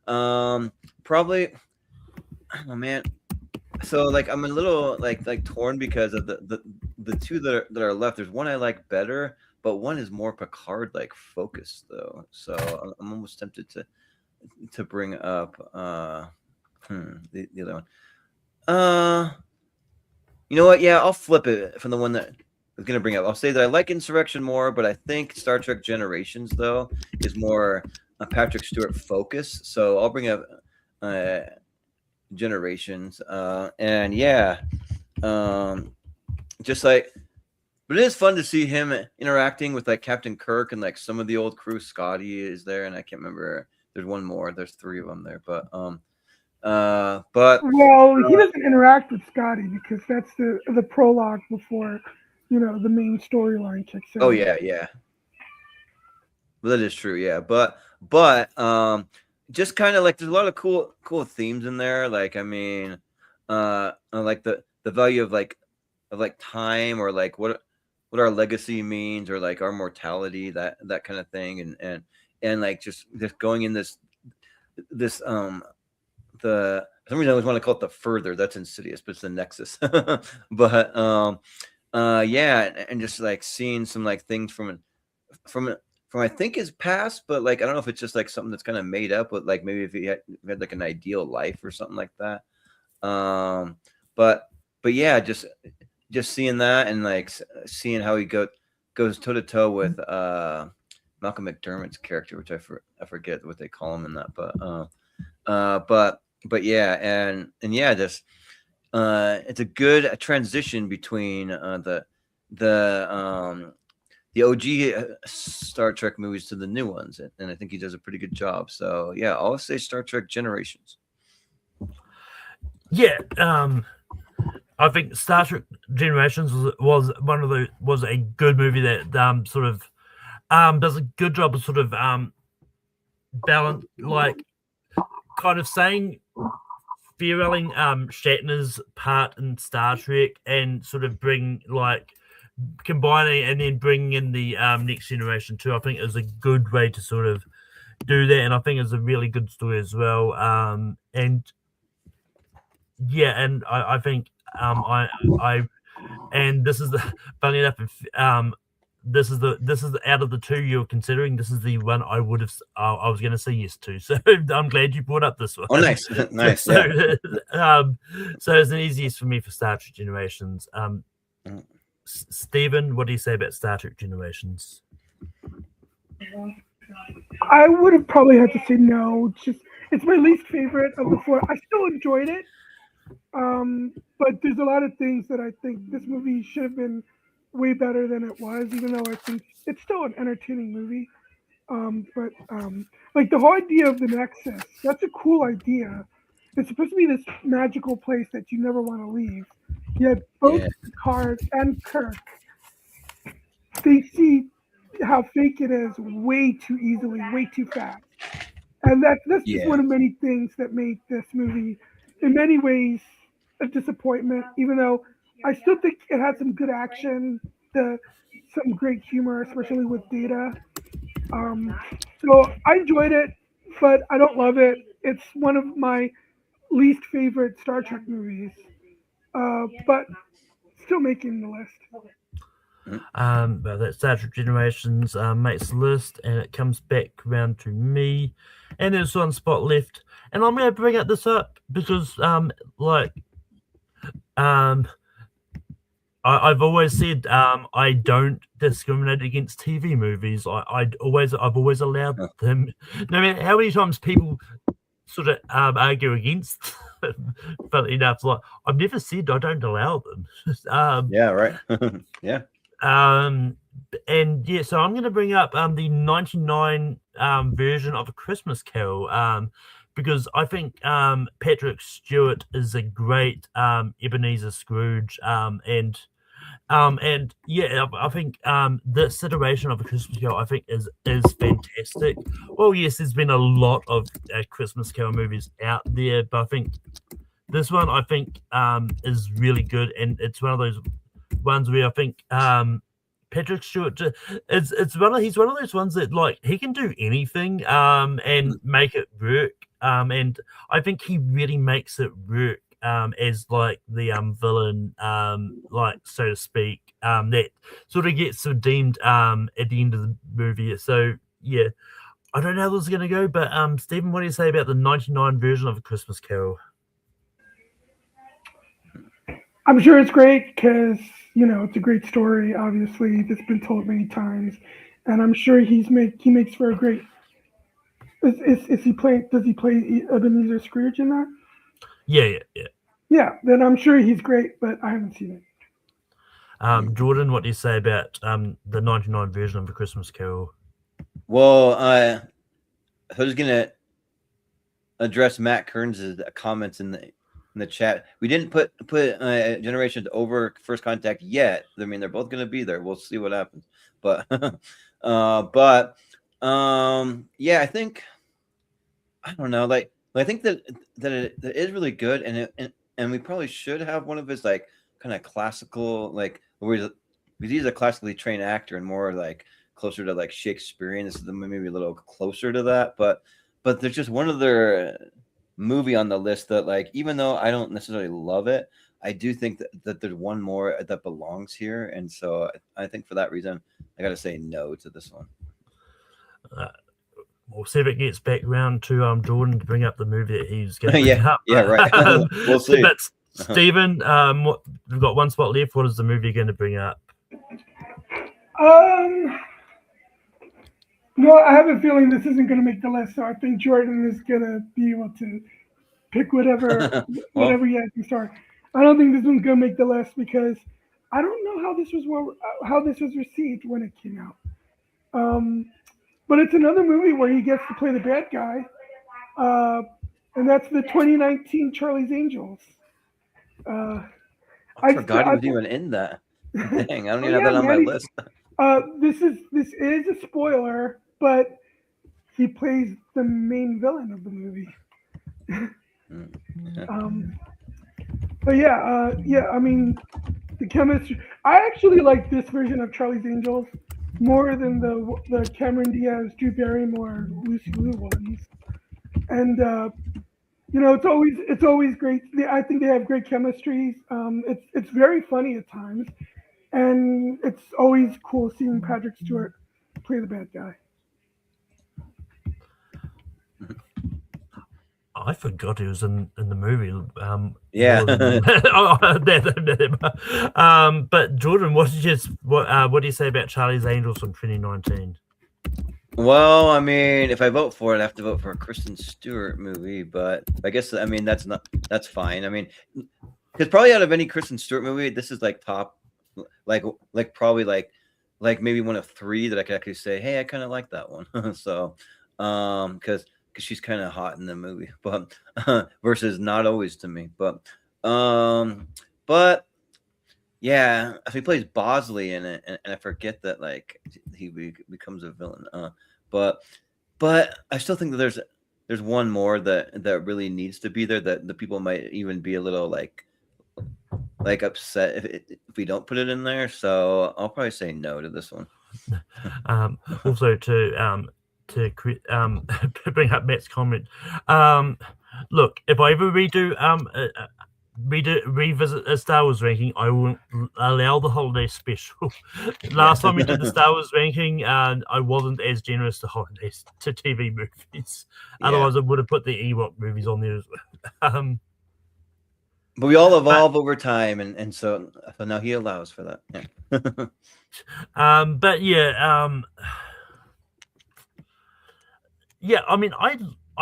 Probably. Oh man. So like I'm a little like torn because of the two that are left. There's one I like better, but one is more Picard like focused though. So I'm almost tempted to bring up the other one. You know what? Yeah, I'll flip it from the one that I was gonna bring up. I'll say that I like Insurrection more, but I think Star Trek Generations though is more a Patrick Stewart focus. So I'll bring up Generations, and yeah, just like, but it is fun to see him interacting with like Captain Kirk and like some of the old crew. Scotty is there, and I can't remember. There's one more. There's 3 of them there, but well, he doesn't interact with Scotty because that's the prologue before, the main storyline kicks in. Oh yeah. Well, that is true. Yeah, but just kind of like there's a lot of cool themes in there. Like I mean, like the value of like time, or like what our legacy means, or like our mortality, that kind of thing, and like just going in this for some reason I always want to call it the Further. That's Insidious, but it's the Nexus. But yeah, and just like seeing some like things from I think his past, but like I don't know if it's just like something that's kind of made up, but like maybe if he had like an ideal life or something like that. But yeah, just seeing that and like seeing how he goes toe to toe with Malcolm McDermott's character, which I forget what they call him in that, but yeah, and yeah, just it's a good transition between the OG Star Trek movies to the new ones, and I think he does a pretty good job. So yeah, I'll say Star Trek Generations. Yeah, I think Star Trek Generations was a good movie that sort of does a good job of sort of balance, like kind of saying farewelling Shatner's part in Star Trek and sort of bring like combining and then bringing in the Next Generation too. I think is a good way to sort of do that, and I think it's a really good story as well. And yeah, and I think I and this is the funny enough. This is the out of the two you're considering. This is the one I would have. I was going to say yes to. So I'm glad you brought up this one. Oh, nice, nice. So it's an easiest for me for Star Trek Generations. Stephen, what do you say about Star Trek Generations? I would have probably had to say no. It's my least favorite of the four. I still enjoyed it, but there's a lot of things that I think this movie should have been way better than it was. Even though I think it's still an entertaining movie, but like the whole idea of the Nexus, that's a cool idea. It's supposed to be this magical place that you never want to leave. Yet both Picard and Kirk, they see how fake it is way too easily, way too fast. And that's just one of many things that made this movie, in many ways, a disappointment, even though I still think it had some good action, some great humor, especially with Data. So I enjoyed it, but I don't love it. It's one of my least favorite Star Trek movies, but still making the list. But that Star Trek Generations makes the list, and it comes back around to me, and there's one spot left, and I'm going to bring this up because, I've always said I don't discriminate against TV movies. I've always allowed them, no matter how many times people sort of argue against. Funnily enough, like I've never said I don't allow them. Yeah, right. Yeah. And yeah, so I'm going to bring up the 99 version of A Christmas Carol because I think Patrick Stewart is a great Ebenezer Scrooge and yeah, I think this iteration of A Christmas Carol I think is fantastic. Well, yes, there's been a lot of Christmas Carol movies out there, but I think this one is really good, and it's one of those ones where I think Patrick Stewart he's one of those ones that like he can do anything and make it work, and I think he really makes it work as like the villain, like so to speak, that sort of gets redeemed at the end of the movie. So yeah, I don't know how this is gonna go, but Stephen, what do you say about the 99 version of A Christmas Carol? I'm sure it's great because it's a great story. Obviously, it's been told many times, and I'm sure he makes for a great. Is he play? Does he play Ebenezer Scrooge in that? Yeah. Yeah, then I'm sure he's great, but I haven't seen it. Jordan, what do you say about the 99 version of A Christmas Carol? Well, I was gonna address Matt Kearns' comments in the chat. We didn't put Generations over First Contact yet. I mean, they're both going to be there. We'll see what happens. But yeah, I think I don't know. Like I think that it is really good, and we probably should have one of his like kind of classical because he's a classically trained actor and more like closer to like Shakespearean. This is maybe a little closer to that, but there's just one of their movie on the list that like even though I don't necessarily love it, I do think that there's one more that belongs here, and so I think for that reason I gotta say no to this one. We'll see if it gets back around to Jordan to bring up the movie that he's going to bring up. Yeah, right. We'll see. But Stephen, we've got one spot left. What is the movie going to bring up? No, I have a feeling this isn't going to make the list, so I think Jordan is going to be able to pick whatever he has in store. I don't think this one's going to make the list because I don't know how this was received when it came out. But it's another movie where he gets to play the bad guy, and that's the 2019 Charlie's Angels. I forgot he was even in that. Dang, I don't even have that on my list. This is a spoiler, but he plays the main villain of the movie. But yeah. I mean, the chemistry. I actually like this version of Charlie's Angels more than the Cameron Diaz, Drew Barrymore, Lucy Liu ones. And it's always great. I think they have great chemistry. It's very funny at times, and it's always cool seeing Patrick Stewart play the bad guy. I forgot he was in the movie. Yeah. But Jordan, what do you say about Charlie's Angels from 2019? Well, I mean, if I vote for it, I have to vote for a Kristen Stewart movie. But I guess that's fine. I mean, because probably out of any Kristen Stewart movie, this is like top, like probably like maybe one of 3 that I could actually say, hey, I kind of like that one. So, because she's kind of hot in the movie, but versus not always to me. But yeah, he plays Bosley in it, and I forget that like he becomes a villain. But I still think that there's one more that really needs to be there, that the people might even be a little like upset if we don't put it in there. So I'll probably say no to this one. Also to bring up Matt's comment, look, if I ever revisit a Star Wars ranking, I won't allow the holiday special. Last time we did the Star Wars ranking, I wasn't as generous to holidays to TV movies. Yeah. Otherwise, I would have put the Ewok movies on there as well. But we all evolve over time, and so now he allows for that. Yeah. But yeah. Yeah, I mean, I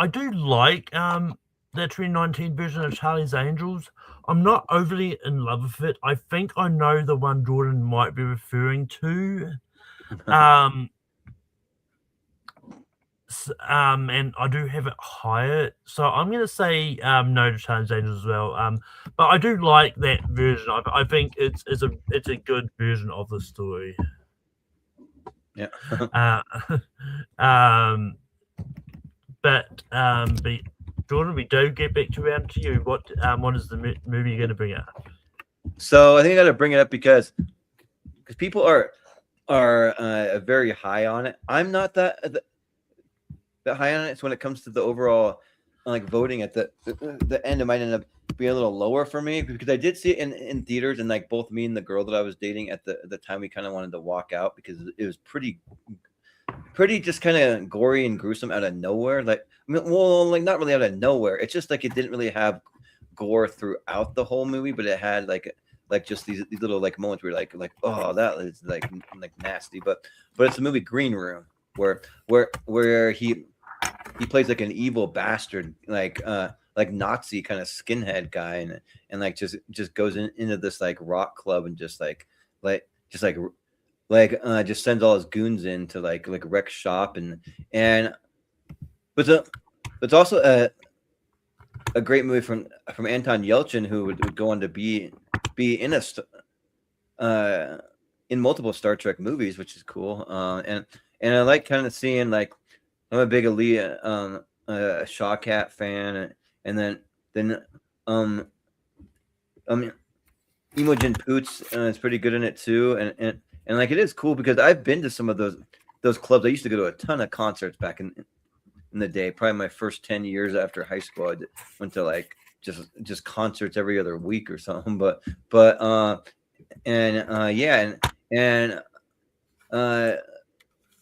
do like the 2019 version of Charlie's Angels. I'm not overly in love with it. I think I know the one Jordan might be referring to. And I do have it higher. So I'm going to say no to Charlie's Angels as well. But I do like that version. I think it's a good version of the story. Yeah. But Jordan, we do get back around to you. What is the movie you're going to bring up? So I think I got to bring it up because people are very high on it. I'm not that high on it. So when it comes to the overall like voting at the end, it might end up being a little lower for me because I did see it in theaters, and like both me and the girl that I was dating at the time, we kind of wanted to walk out because it was pretty just kind of gory and gruesome out of nowhere. Like, I mean, well, like not really out of nowhere. It's just like it didn't really have gore throughout the whole movie, but it had like just these little like moments where like oh, that is like nasty. But it's the movie Green Room where he plays like an evil bastard, like Nazi kind of skinhead guy, and like just goes into this like rock club and just sends all his goons in to like wreck shop but it's also a great movie from Anton Yelchin, who would go on to be in in multiple Star Trek movies, which is cool. And I like kind of seeing, like, I'm a big Aaliyah Shawkat fan, and then Imogen Poots is pretty good in it too, and like it is cool because I've been to some of those clubs. I used to go to a ton of concerts back in the day. Probably my first 10 years after high school, I went to like just concerts every other week or something. But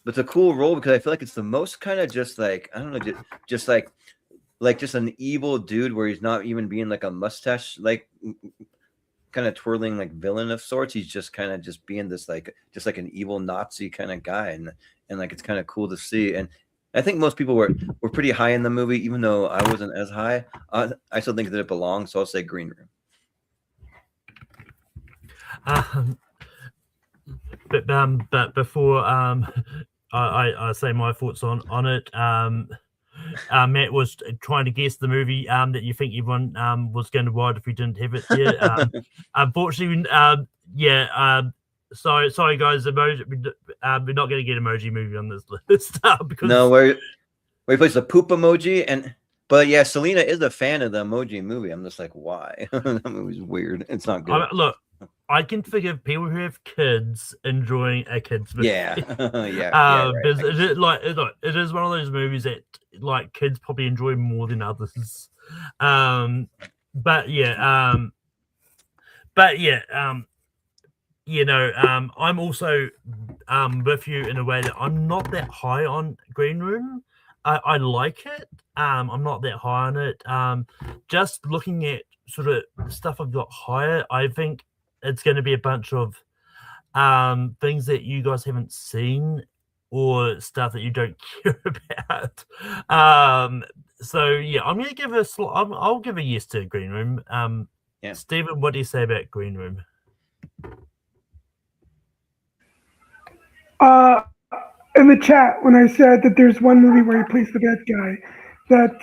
it's a cool role because I feel like it's the most kind of just like, I don't know, just like just an evil dude where he's not even being like a mustache like kind of twirling like villain of sorts. He's just kind of just being this like an evil Nazi kind of guy, and like it's kind of cool to see. And I think most people were pretty high in the movie, even though I wasn't as high. I still think that it belongs, so I'll say Green Room. But before I say my thoughts on it, Matt was trying to guess the movie that you think everyone was going to watch if we didn't have it here. Unfortunately, sorry guys, emoji. We're not going to get emoji movie on this list because no, where he plays the poop emoji, but yeah, Selena is a fan of the Emoji movie. I'm just like, why? That movie's weird. It's not good. Look, I can forgive people who have kids enjoying a kids movie. Yeah, right. Because it is one of those movies that like kids probably enjoy more than others. I'm also with you in a way that I'm not that high on Green Room. I like it. I'm not that high on it. Just looking at sort of stuff I've got higher, I think it's going to be a bunch of things that you guys haven't seen or stuff that you don't care about. So yeah, I'm going to give I'll give a yes to Green Room. Stephen, what do you say about Green Room? In the chat, when I said that there's one movie where he plays the bad guy, that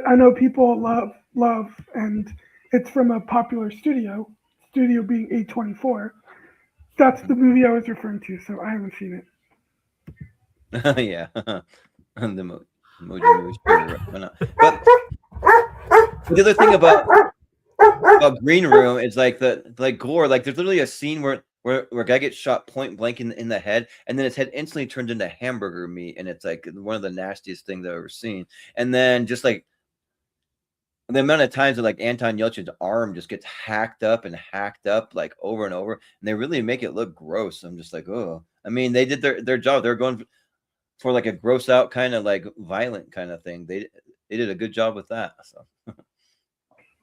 I know people love, and it's from a popular studio being A24. That's the movie I was referring to, so I haven't seen it. Yeah, the Emoji movie. But the other thing about Green Room is like gore. Like there's literally a scene where a guy gets shot point blank in the head, and then his head instantly turns into hamburger meat, and it's like one of the nastiest things I've ever seen. And then just like the amount of times that like Anton Yelchin's arm just gets hacked up like over and over, and they really make it look gross. I'm just like, oh, I mean, they did their job. They're going for like a gross out kind of like violent kind of thing. They did a good job with that. So,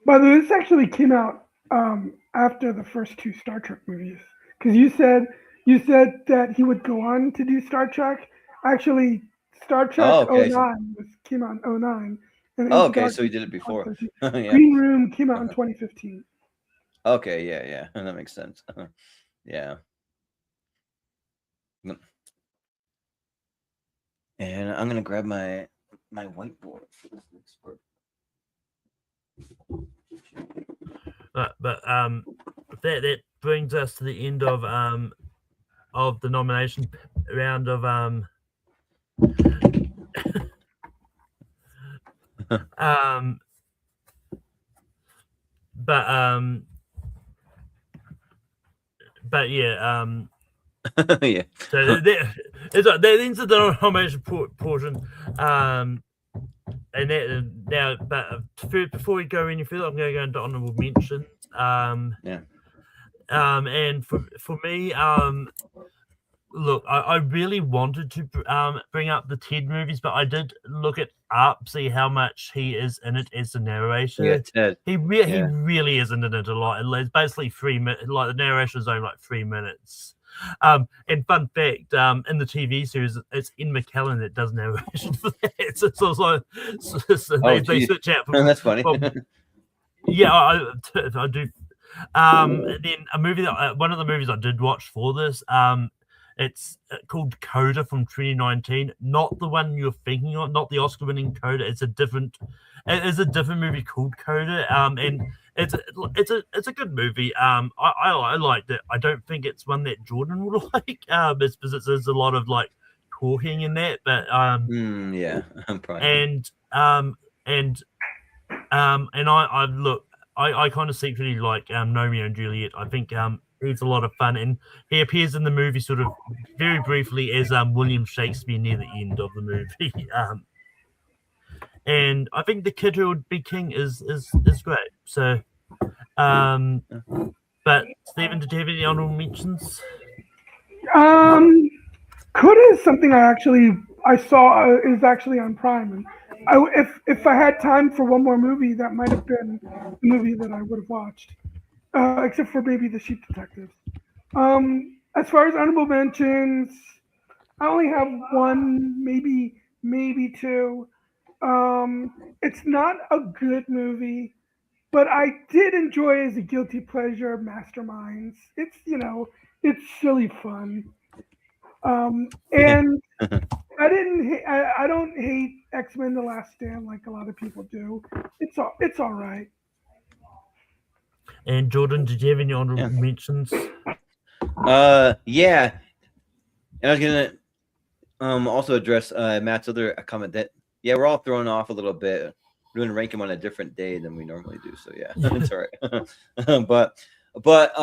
by the way, this actually came out after the first two Star Trek movies. Because you said that he would go on to do Star Trek. Actually, Star Trek 09 came out in 09. And so he did it before. Yeah. Green Room came out in 2015. Okay, yeah, that makes sense. Yeah. And I'm gonna grab my whiteboard for this next part. But that brings us to the end of the nomination round of but yeah yeah. So that ends the nomination portion. And that now, but before we go any further, I'm going to go into honorable mentions. And for me, look, I really wanted to bring up the Ted movies, but I did look it up, see how much he is in it as the narrator. Yeah, Ted. He really isn't in it a lot. It's basically 3 minutes. Like the narration is only like 3 minutes. And fun fact, in the TV series, it's Ian McKellen that does narration for that. So it's also they switch out. That's funny. Yeah, I do. Then a movie that one of the movies I did watch for this, it's called Coda from 2019. Not the one you're thinking of, not the Oscar-winning Coda. It's a different movie called Coda. And it's a good movie. I liked it. I don't think it's one that Jordan would like. It's because there's a lot of like talking in that. But yeah, I'm probably. I kind of secretly like Romeo and Juliet. I think he's a lot of fun, and he appears in the movie sort of very briefly as William Shakespeare near the end of the movie. And I think the kid who would be king is great. So, but Stephen, did you have any honorable mentions? Coda is something I saw is actually on Prime, and if I had time for one more movie, that might have been the movie that I would have watched, except for maybe The Sheep Detectives. As far as honorable mentions, I only have one, maybe two. It's not a good movie, but I did enjoy as a guilty pleasure Masterminds. It's it's silly fun. And I don't hate X-Men: The Last Stand like a lot of people do. It's all right. And Jordan, did you have any honorable mentions? Yeah, and I was gonna also address Matt's other comment that we're all thrown off a little bit. We're going to rank him on a different day than we normally do, so yeah, it's all right. but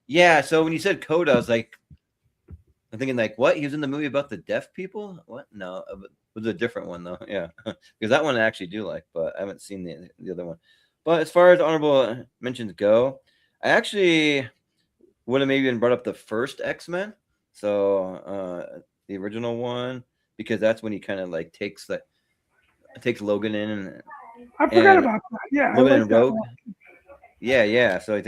yeah. So when you said Coda, I was like, I'm thinking like, what? He was in the movie about the deaf people? What? No, it was a different one though. Yeah, because that one I actually do like, but I haven't seen the other one. But as far as honorable mentions go, I actually would have maybe even brought up the first X-Men. So the original one, because that's when he kind of like takes Logan in and I forgot about that. Yeah, Logan I like and that Rogue. one. Yeah. So he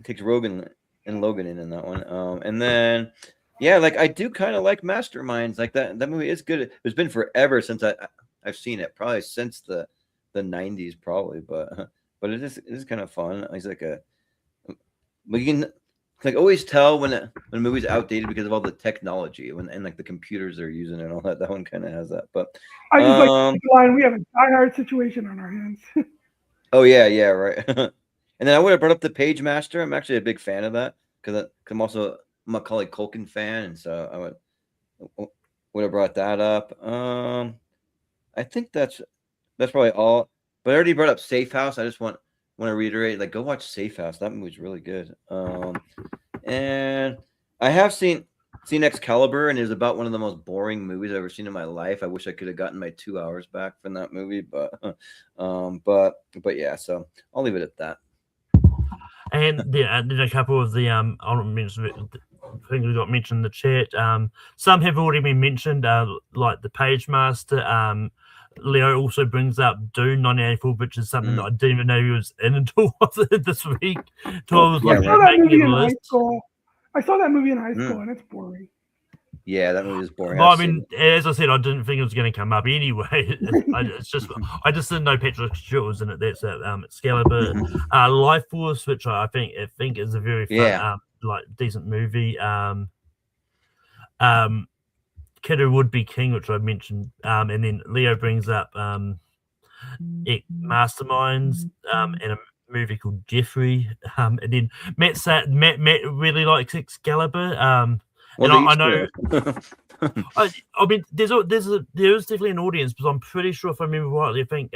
takes Rogan and Logan in that one. And then like I do kind of like Masterminds. Like that movie is good. It's been forever since I've seen it. Probably since the 90s, probably. But it is kind of fun. He's like but you can like always tell when a movie's outdated because of all the technology and like the computers they're using and all that. That one kind of has that. But I just like the line. We have a diehard situation on our hands. oh yeah, right. And then I would have brought up the Page Master. I'm actually a big fan of that because I'm also a Macaulay Culkin fan, and so I would have brought that up. I think that's probably all. But I already brought up Safe House. I just want to reiterate, like, go watch Safe House. That movie's really good. And I have seen Excalibur, and it was about one of the most boring movies I've ever seen in my life. I wish I could have gotten my 2 hours back from that movie, but yeah. So I'll leave it at that. And then a couple of the honorable mentions things we got mentioned in the chat. Some have already been mentioned, like the Page Master. Leo also brings up Dune 1984, which is something that I didn't even know he was in until this week. So I was like, I saw that movie in high school. I saw that movie in high school, and it's boring. Yeah, that movie is boring. Well, I mean, as I said, I didn't think it was going to come up anyway. I just didn't know Patrick Stewart was in it. That's Excalibur, Life Force, which I think is a very fun, like decent movie. Kiddo Would Be King, which I mentioned, and then Leo brings up Masterminds, and a movie called Jeffrey, and then Matt really likes Excalibur. And I know. I mean, there is definitely an audience, but I'm pretty sure if I remember rightly, I think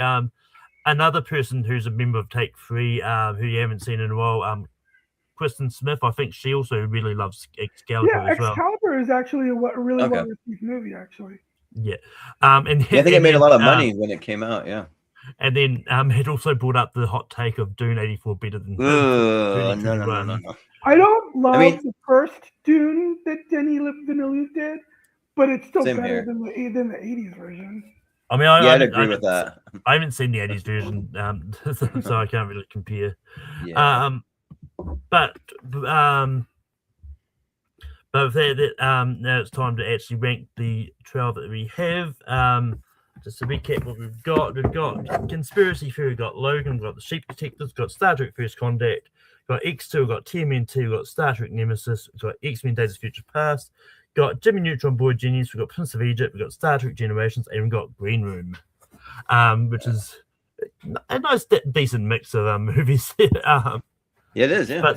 another person who's a member of Take 3, who you haven't seen in a while, Kristen Smith, I think she also really loves Excalibur as well. Excalibur is actually a really well-received movie, actually. Yeah. And I think it made a lot of money when it came out, yeah. And then it also brought up the hot take of Dune 84 better than Dune. No. I don't love the first Dune that Denis Villeneuve did, but it's still better than the 80s version. I mean, I'd agree with that. I haven't seen the 80s version, so I can't really compare. Yeah. But with that, now it's time to actually rank the 12 that we have. Just to recap what we've got Conspiracy Theory, we've got Logan, we've got The Sheep Detectives, we've got Star Trek First Contact, we've got X2, we've got TMNT, we've got Star Trek Nemesis, we've got X-Men Days of Future Past, we've got Jimmy Neutron, Boy Genius, we've got Prince of Egypt, we've got Star Trek Generations, and we've got Green Room, which is a nice, decent mix of movies. Yeah, it is, yeah.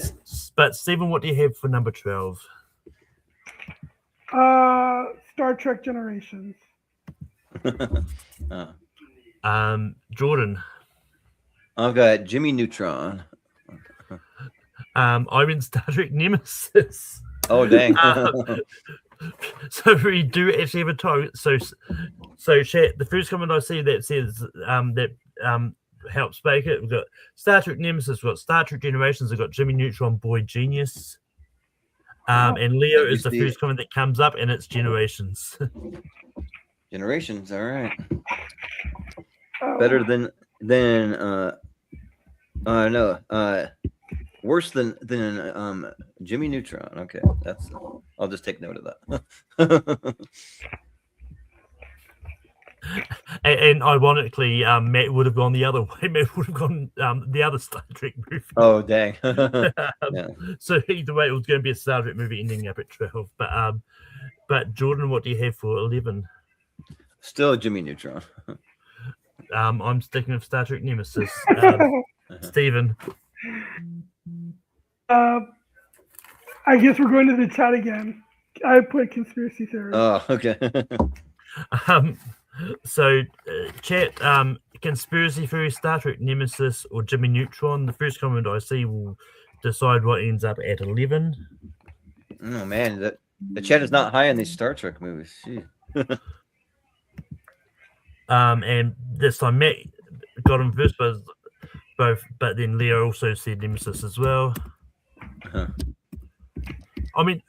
But Stephen, what do you have for number 12? Star Trek Generations. Jordan. I've got Jimmy Neutron. I'm in Star Trek Nemesis. Oh dang. So we do actually have a time. So chat, the first comment I see that says helps make it. We've got Star Trek Nemesis, we've got Star Trek Generations, we've got Jimmy Neutron, Boy Genius. And Leo is the first comment that comes up, and it's Generations. Generations, all right. Better than worse than Jimmy Neutron. Okay, I'll just take note of that. And ironically, Matt would have gone the other way. Matt would have gone the other Star Trek movie. Oh dang! Yeah. So either way, it was going to be a Star Trek movie ending up at 12. But Jordan, what do you have for 11? Still Jimmy Neutron. I'm sticking with Star Trek Nemesis. Stephen. I guess we're going to the chat again. I put conspiracy theory. Oh, okay. So, chat, conspiracy theory, Star Trek Nemesis, or Jimmy Neutron. The first comment I see will decide what ends up at 11. Oh man, the chat is not high on these Star Trek movies. And this time Matt got him first, but then Leo also said Nemesis as well. Uh-huh. I mean,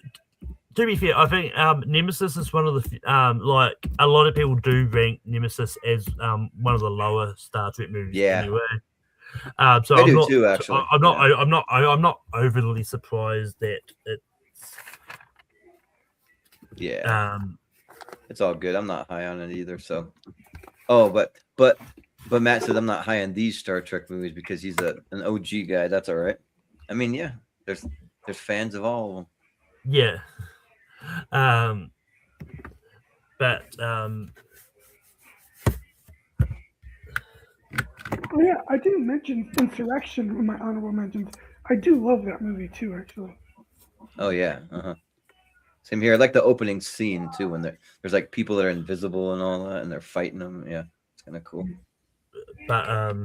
to be fair, I think Nemesis is one of the like a lot of people do rank Nemesis as one of the lower Star Trek movies. Yeah. Anyway. So I I'm do not, too, actually. I'm not overly surprised that it's. Yeah. It's all good. I'm not high on it either. So. Oh, but Matt said I'm not high on these Star Trek movies because he's an OG guy. That's all right. I mean, yeah, there's fans of all of them. Yeah. But Oh yeah, I didn't mention Insurrection in my honorable mentions. I do love that movie too, actually. Oh yeah. Same here. I like the opening scene too, when there's like people that are invisible and all that, and they're fighting them. Yeah, it's kind of cool. But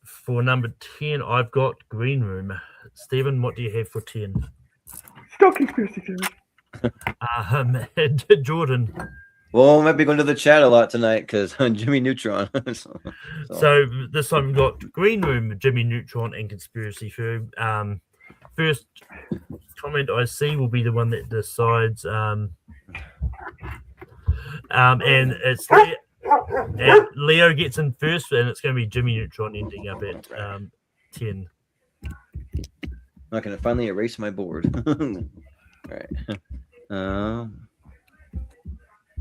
for number 10, I've got Green Room. Stephen, what do you have for 10? Still conspiracy theory. Jordan. Well, we might be going to the chat a lot tonight because Jimmy Neutron. So this time we've got Green Room, Jimmy Neutron, and conspiracy theory. First comment I see will be the one that decides. And it's Leo gets in first, and it's going to be Jimmy Neutron ending up at 10. I can finally erase my board. All right.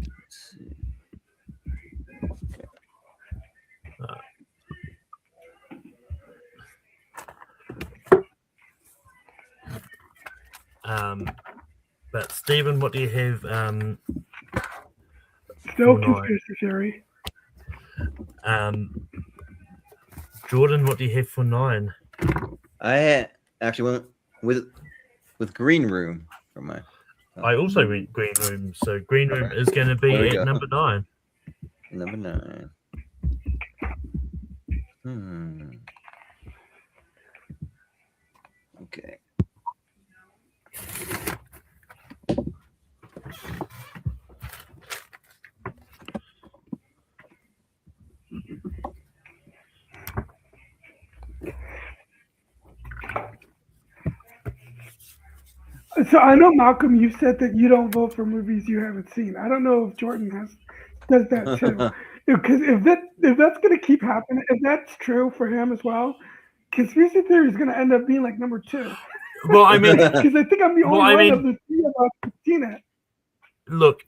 Let's see. But Stephen, what do you have? Still conspiracy theory. Jordan, what do you have for 9? I actually went with Green Room for my. I also went Green Room, so Green Room is going to be at number 9. Number 9. Okay. So I know, Malcolm, you said that you don't vote for movies you haven't seen. I don't know if Jordan does that too. Because if that's going to keep happening, if that's true for him as well, conspiracy theory is going to end up being like number 2. Well, I mean, because I think I'm the only one of the 3 of us who's seen it. Look,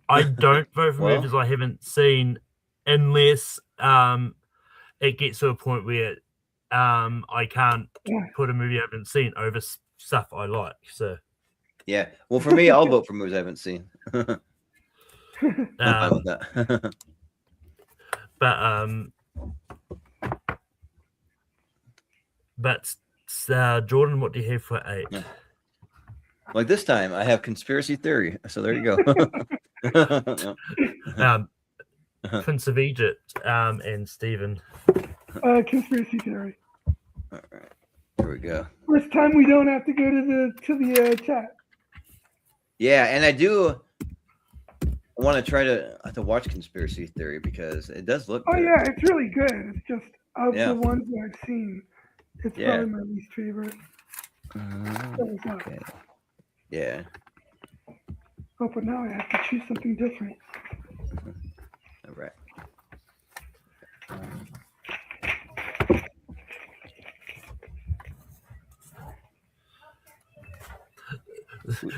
I don't vote for movies I haven't seen unless it gets to a point where I can't put a movie I haven't seen over stuff I like. So yeah, well, for me, I'll vote for movies I haven't seen. I'm fine with that. But Jordan, what do you have for 8? Yeah. Like this time, I have conspiracy theory. So there you go. Prince of Egypt and Stephen. Conspiracy theory. All right, here we go. First time we don't have to go to the chat. Yeah, and I want to try to watch conspiracy theory because it does look. Oh good. Yeah, it's really good. It's just of the ones that I've seen, it's probably my least favorite. Okay. Yeah. Oh, but now I have to choose something different. All right.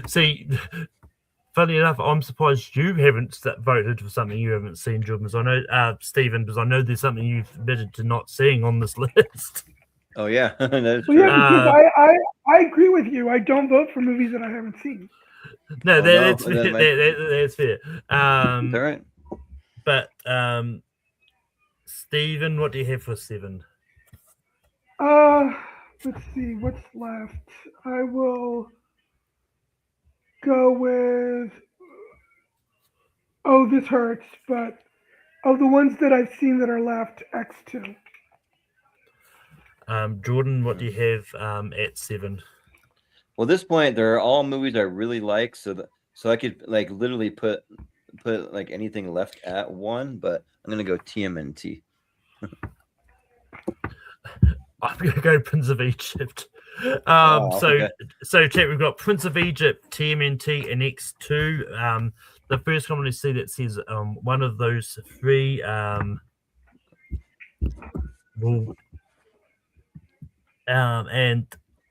See, Funny enough, I'm surprised you haven't voted for something you haven't seen, Jordan. Because I know, Stephen, because I know there's something you've admitted to not seeing on this list. Oh yeah, that is Well, true. yeah, because I agree with you. I don't vote for movies that I haven't seen. No, Oh, that's no, fair. That's fair. All right. But Stephen, what do you have for 7? Let's see what's left. I will go with. Oh, this hurts, but of the ones that I've seen that are left, X2. Jordan, what do you have at 7? Well, at this point, they're all movies I really like, so I could like literally put like anything left at 1, but I'm gonna go TMNT. I'm gonna go Prince of Egypt. Okay. So chat, we've got Prince of Egypt, TMNT, and X2. The first comment I see that says one of those 3 will and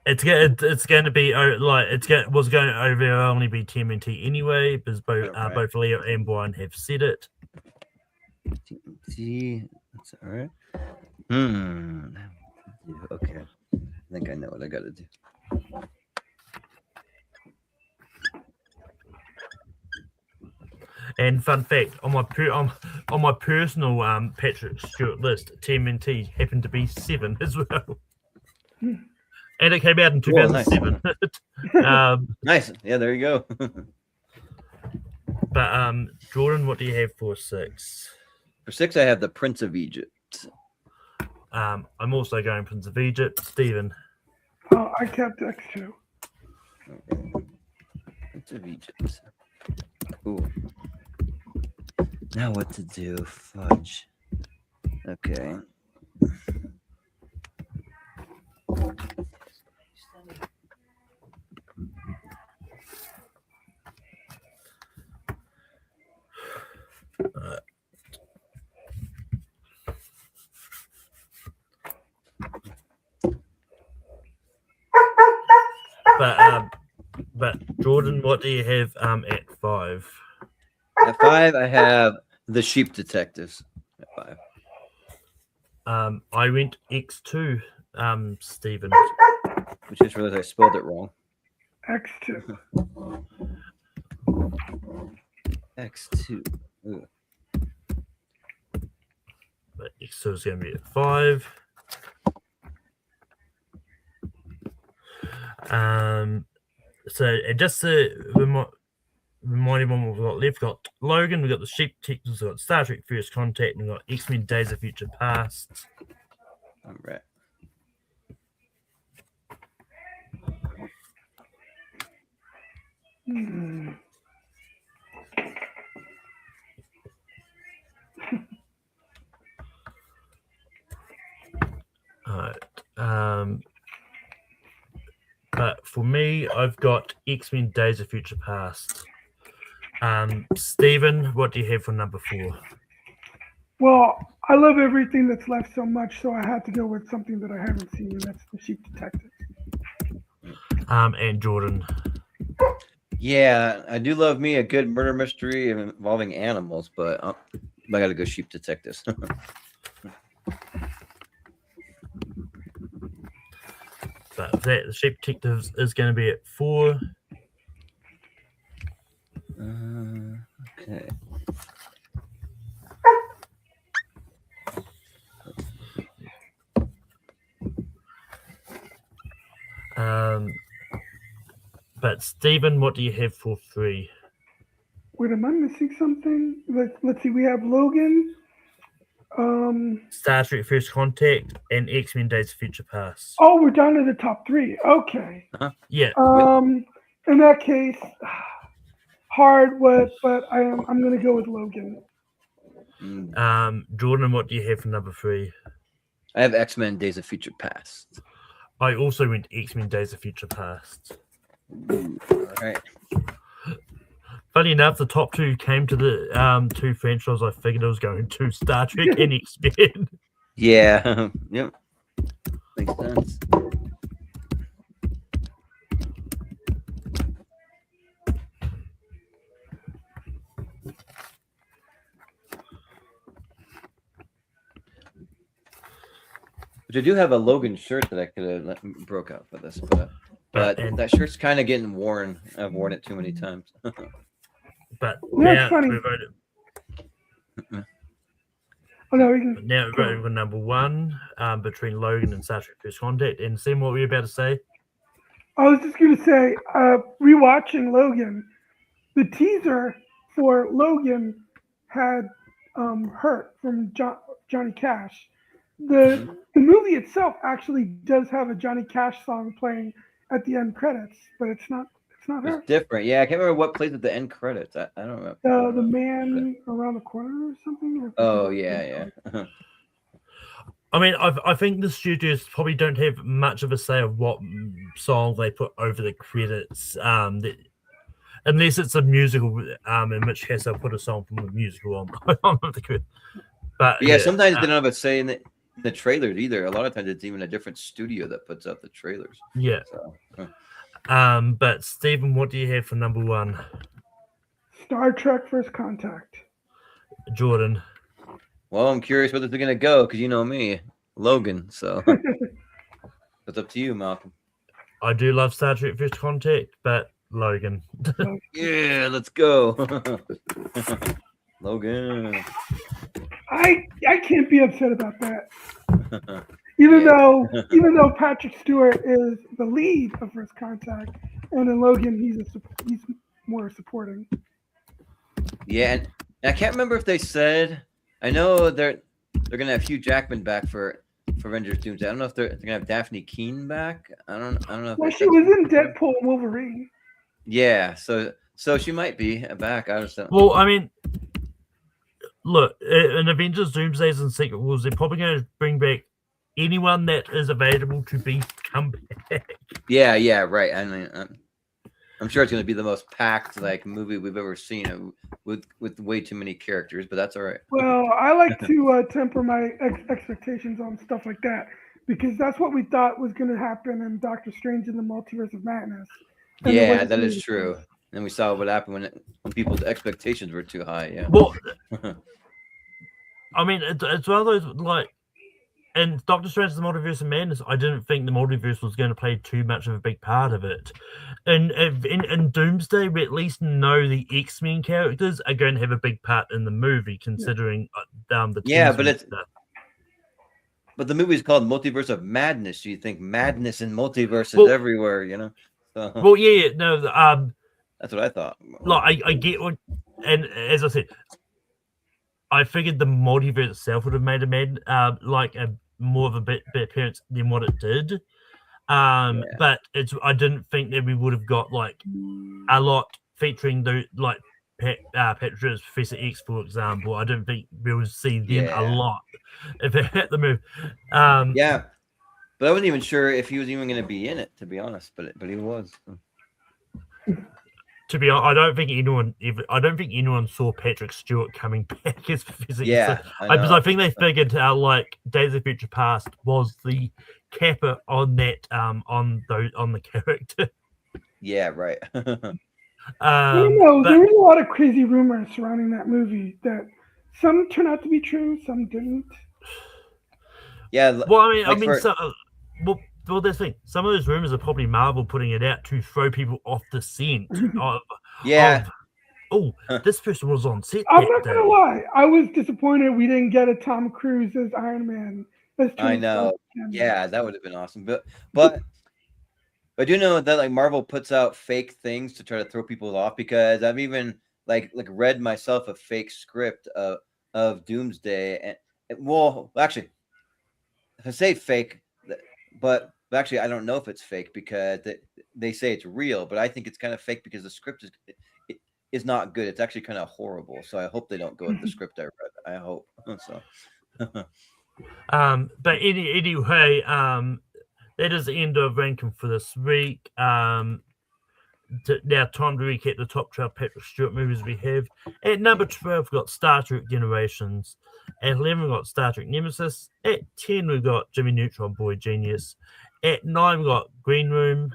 it's going to be was going to only be TMNT anyway, because both Leo and Brian have said it. TMNT, that's all right. Okay, I think I know what I got to do. And fun fact, on my personal Patrick Stewart list, TMNT happened to be 7 as well. And it came out in 2007. Nice. Yeah, there you go. But Jordan, what do you have for 6? For 6, I have The Prince of Egypt. I'm also going Prince of Egypt. Stephen. Oh, I kept X2. Okay. Prince of Egypt. Ooh. Now what to do? Fudge. Okay. But Jordan, what do you have at 5? At 5, I have The Sheep Detectives. At 5. I went X2. Stephen. We just realized I spelled it wrong. X2. X2. Ooh. But X2 is going to be at 5. So just to remind everyone what we've got left, we've got Logan, we've got The Sheep Detectives, we've got Star Trek First Contact, and we've got X-Men Days of Future Past. All right. All right. But for me, I've got X-Men Days of Future Past. Stephen, what do you have for number 4? Well, I love everything that's left so much, so I had to go with something that I haven't seen, and that's The Sheep Detectives. And Jordan. Yeah, I do love me a good murder mystery involving animals, but I got to go Sheep Detectives. But The Sheep Detectives is going to be at 4. Okay. But Stephen, what do you have for 3? Wait, am I missing something? Let's see. We have Logan. Star Trek First Contact and X-Men Days of Future Past. Oh, we're down to the top 3. Okay. Yeah. In that case, hard, but I'm gonna go with Logan. Jordan, what do you have for number 3? I have X-Men Days of Future Past. I also went X-Men Days of Future Past. All right. Funny enough, the top 2 came to the 2 franchises I figured I was going to, Star Trek and X-Men. Yeah. Yep. Makes sense. Which I do have a Logan shirt that I could have broke out for this, but And- that shirt's kind of getting worn. I've worn it too many times. But Yeah, now it's funny. we voted. Oh no, we can. Now we're voting for number one between Logan and Star Trek First Contact. And Sam, what were you about to say? I was just gonna say, rewatching Logan, the teaser for Logan had "Hurt" from Johnny Cash. The movie itself actually does have a Johnny Cash song playing at the end credits, but it's not her. It's different. Yeah, I can't remember what plays at the end credits. I don't remember. The man around the corner or something. Oh yeah. I mean, I think the studios probably don't have much of a say of what song they put over the credits, unless it's a musical, in which case they'll put a song from the musical on the credits. But Yeah, sometimes they don't have a say in the trailers either. A lot of times it's even a different studio that puts out the trailers. Yeah. So, But Stephen, what do you have for number one? Star Trek First Contact. Jordan. well, I'm curious where they're gonna go because you know me, Logan. So it's up to you, Malcolm. I do love Star Trek First Contact, but Logan. Yeah, let's go, Logan. I can't be upset about that. Even though Patrick Stewart is the lead of First Contact, and in Logan he's more supporting. Yeah, and I can't remember if they said. I know they're gonna have Hugh Jackman back for Avengers Doomsday. I don't know if they're gonna have Daphne Keane back. I don't know. If Well, she was in Deadpool and Wolverine. Yeah, so she might be back. I just don't. Well, I mean, look, in Avengers Doomsdays and Secret Wars, they're probably going to bring back anyone that is available to come back. Yeah, right. I mean, I'm sure it's going to be the most packed movie we've ever seen with way too many characters, but that's all right. Well, I like to temper my expectations on stuff like that because that's what we thought was going to happen in Doctor Strange in the Multiverse of Madness. And Yeah, that is true. And we saw what happened when people's expectations were too high. Yeah. Well, I mean, it's one of those in Doctor Strange: The Multiverse of Madness, I didn't think the multiverse was going to play too much of a big part of it. And in Doomsday, we at least know the X-Men characters are going to have a big part in the movie, considering the but but the movie's called Multiverse of Madness. So you think madness and multiverse is everywhere, you know? So, well, yeah, no, that's what I thought. I get what, and as I said, I figured the multiverse itself would have made a more of a bit appearance than what it did. But I didn't think that we would have got a lot featuring Patrick's Professor X, for example. I don't think we would see them a lot if it hit the move. Yeah, but I wasn't even sure if he was even going to be in it, to be honest. But he was. To be honest, I don't think anyone saw Patrick Stewart coming back as Professor X. Yeah, I think they figured Days of Future Past was the capper on that on the character. Yeah, right. I don't know. There was a lot of crazy rumors surrounding that movie that some turned out to be true, some didn't. Yeah. Well, well, that's the thing. Some of those rumors are probably Marvel putting it out to throw people off the scent. This person was on set. I'm not gonna lie. I was disappointed we didn't get a Tom Cruise as Iron Man. I know. Yeah, that would have been awesome. But I do know that Marvel puts out fake things to try to throw people off, because I've even read myself a fake script of Doomsday, and well, actually, if I say fake, but actually I don't know if it's fake because they say it's real, but I think it's kind of fake because the script is not good. It's actually kind of horrible. So I hope they don't go with the script I read. I hope so. But anyway, that is the end of ranking for this week. Now, time to recap the top 12 Patrick Stewart movies we have. At number 12, we've got Star Trek Generations. At 11, we've got Star Trek Nemesis. At 10, we've got Jimmy Neutron Boy Genius. At 9, we've got Green Room.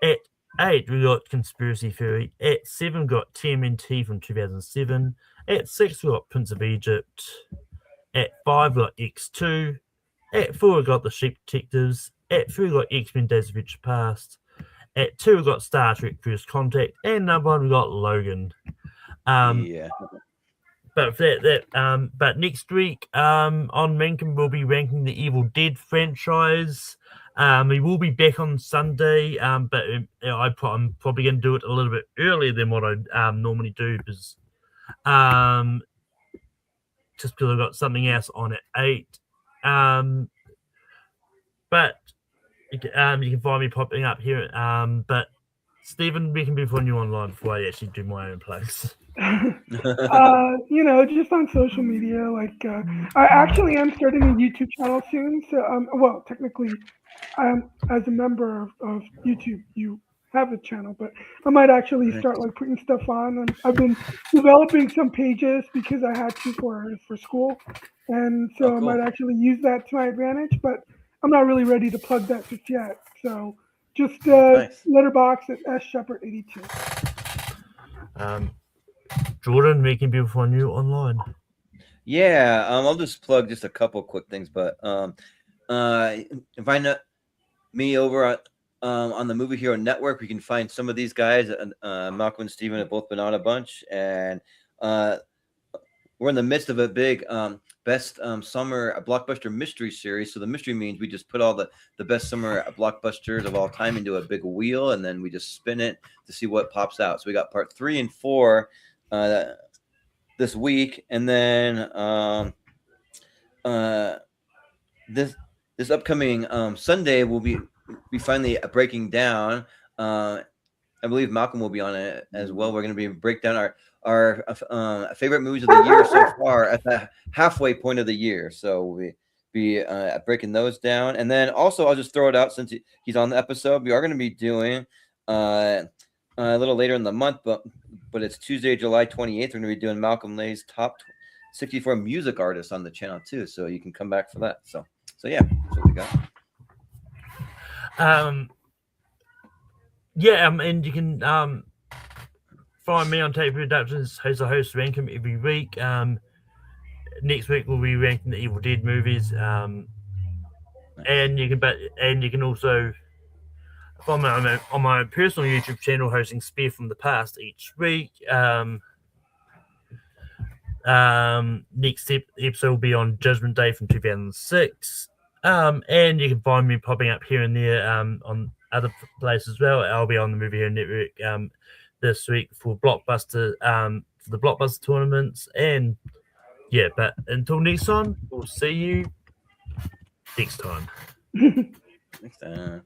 At 8, we've got Conspiracy Theory. At 7, we've got TMNT from 2007. At 6, we've got Prince of Egypt. At 5, we've got X2. At 4, we got The Sheep Detectives. At 3, we got X-Men Days of Future Past. At 2, we got Star Trek First Contact. And number 1, we got Logan. Yeah. But for but next week, on Rankin, we'll be ranking the Evil Dead franchise. We will be back on Sunday, but I'm probably going to do it a little bit earlier than what I normally do, because just because I've got something else on at 8. But you can find me popping up here. But Stephen, we can be on you online before I actually do my own place. Just on social media. Like, I actually am starting a YouTube channel soon. So, well, technically, as a member of YouTube, you have a channel, but I might actually start like putting stuff on. And I've been developing some pages because I had to for school, and so I might actually use that to my advantage. But I'm not really ready to plug that just yet. So just letterbox at sShepherd82. Jordan, making people find you online. Yeah, I'll just plug just a couple quick things, but find me over on the Movie Hero Network. You can find some of these guys. Malcolm and Steven have both been on a bunch, and we're in the midst of a big best summer blockbuster mystery series. So the mystery means we just put all the best summer blockbusters of all time into a big wheel, and then we just spin it to see what pops out. So we got part 3 and 4 this week, and then this upcoming Sunday we'll be finally breaking down. I believe Malcolm will be on it as well. We're going to be break down our favorite movies of the year so far at the halfway point of the year. So we'll be breaking those down, and then also I'll just throw it out since he's on the episode. We are going to be doing a little later in the month, but it's Tuesday, July 28th. We're going to be doing Malcolm Lay's top 64 music artists on the channel too, so you can come back for that. So yeah, that's what we got. And you can find me on Tape Productions as a host, rank them every week. Next week we'll be ranking the Evil Dead movies. Nice. And you can also find me on my personal YouTube channel hosting Spear from the Past each week. Next episode will be on Judgment Day from 2006. And you can find me popping up here and there on other places as well. I'll be on the Movie Hero Network this week for Blockbuster for the Blockbuster tournaments. And yeah, but until next time, we'll see you next time. Next time.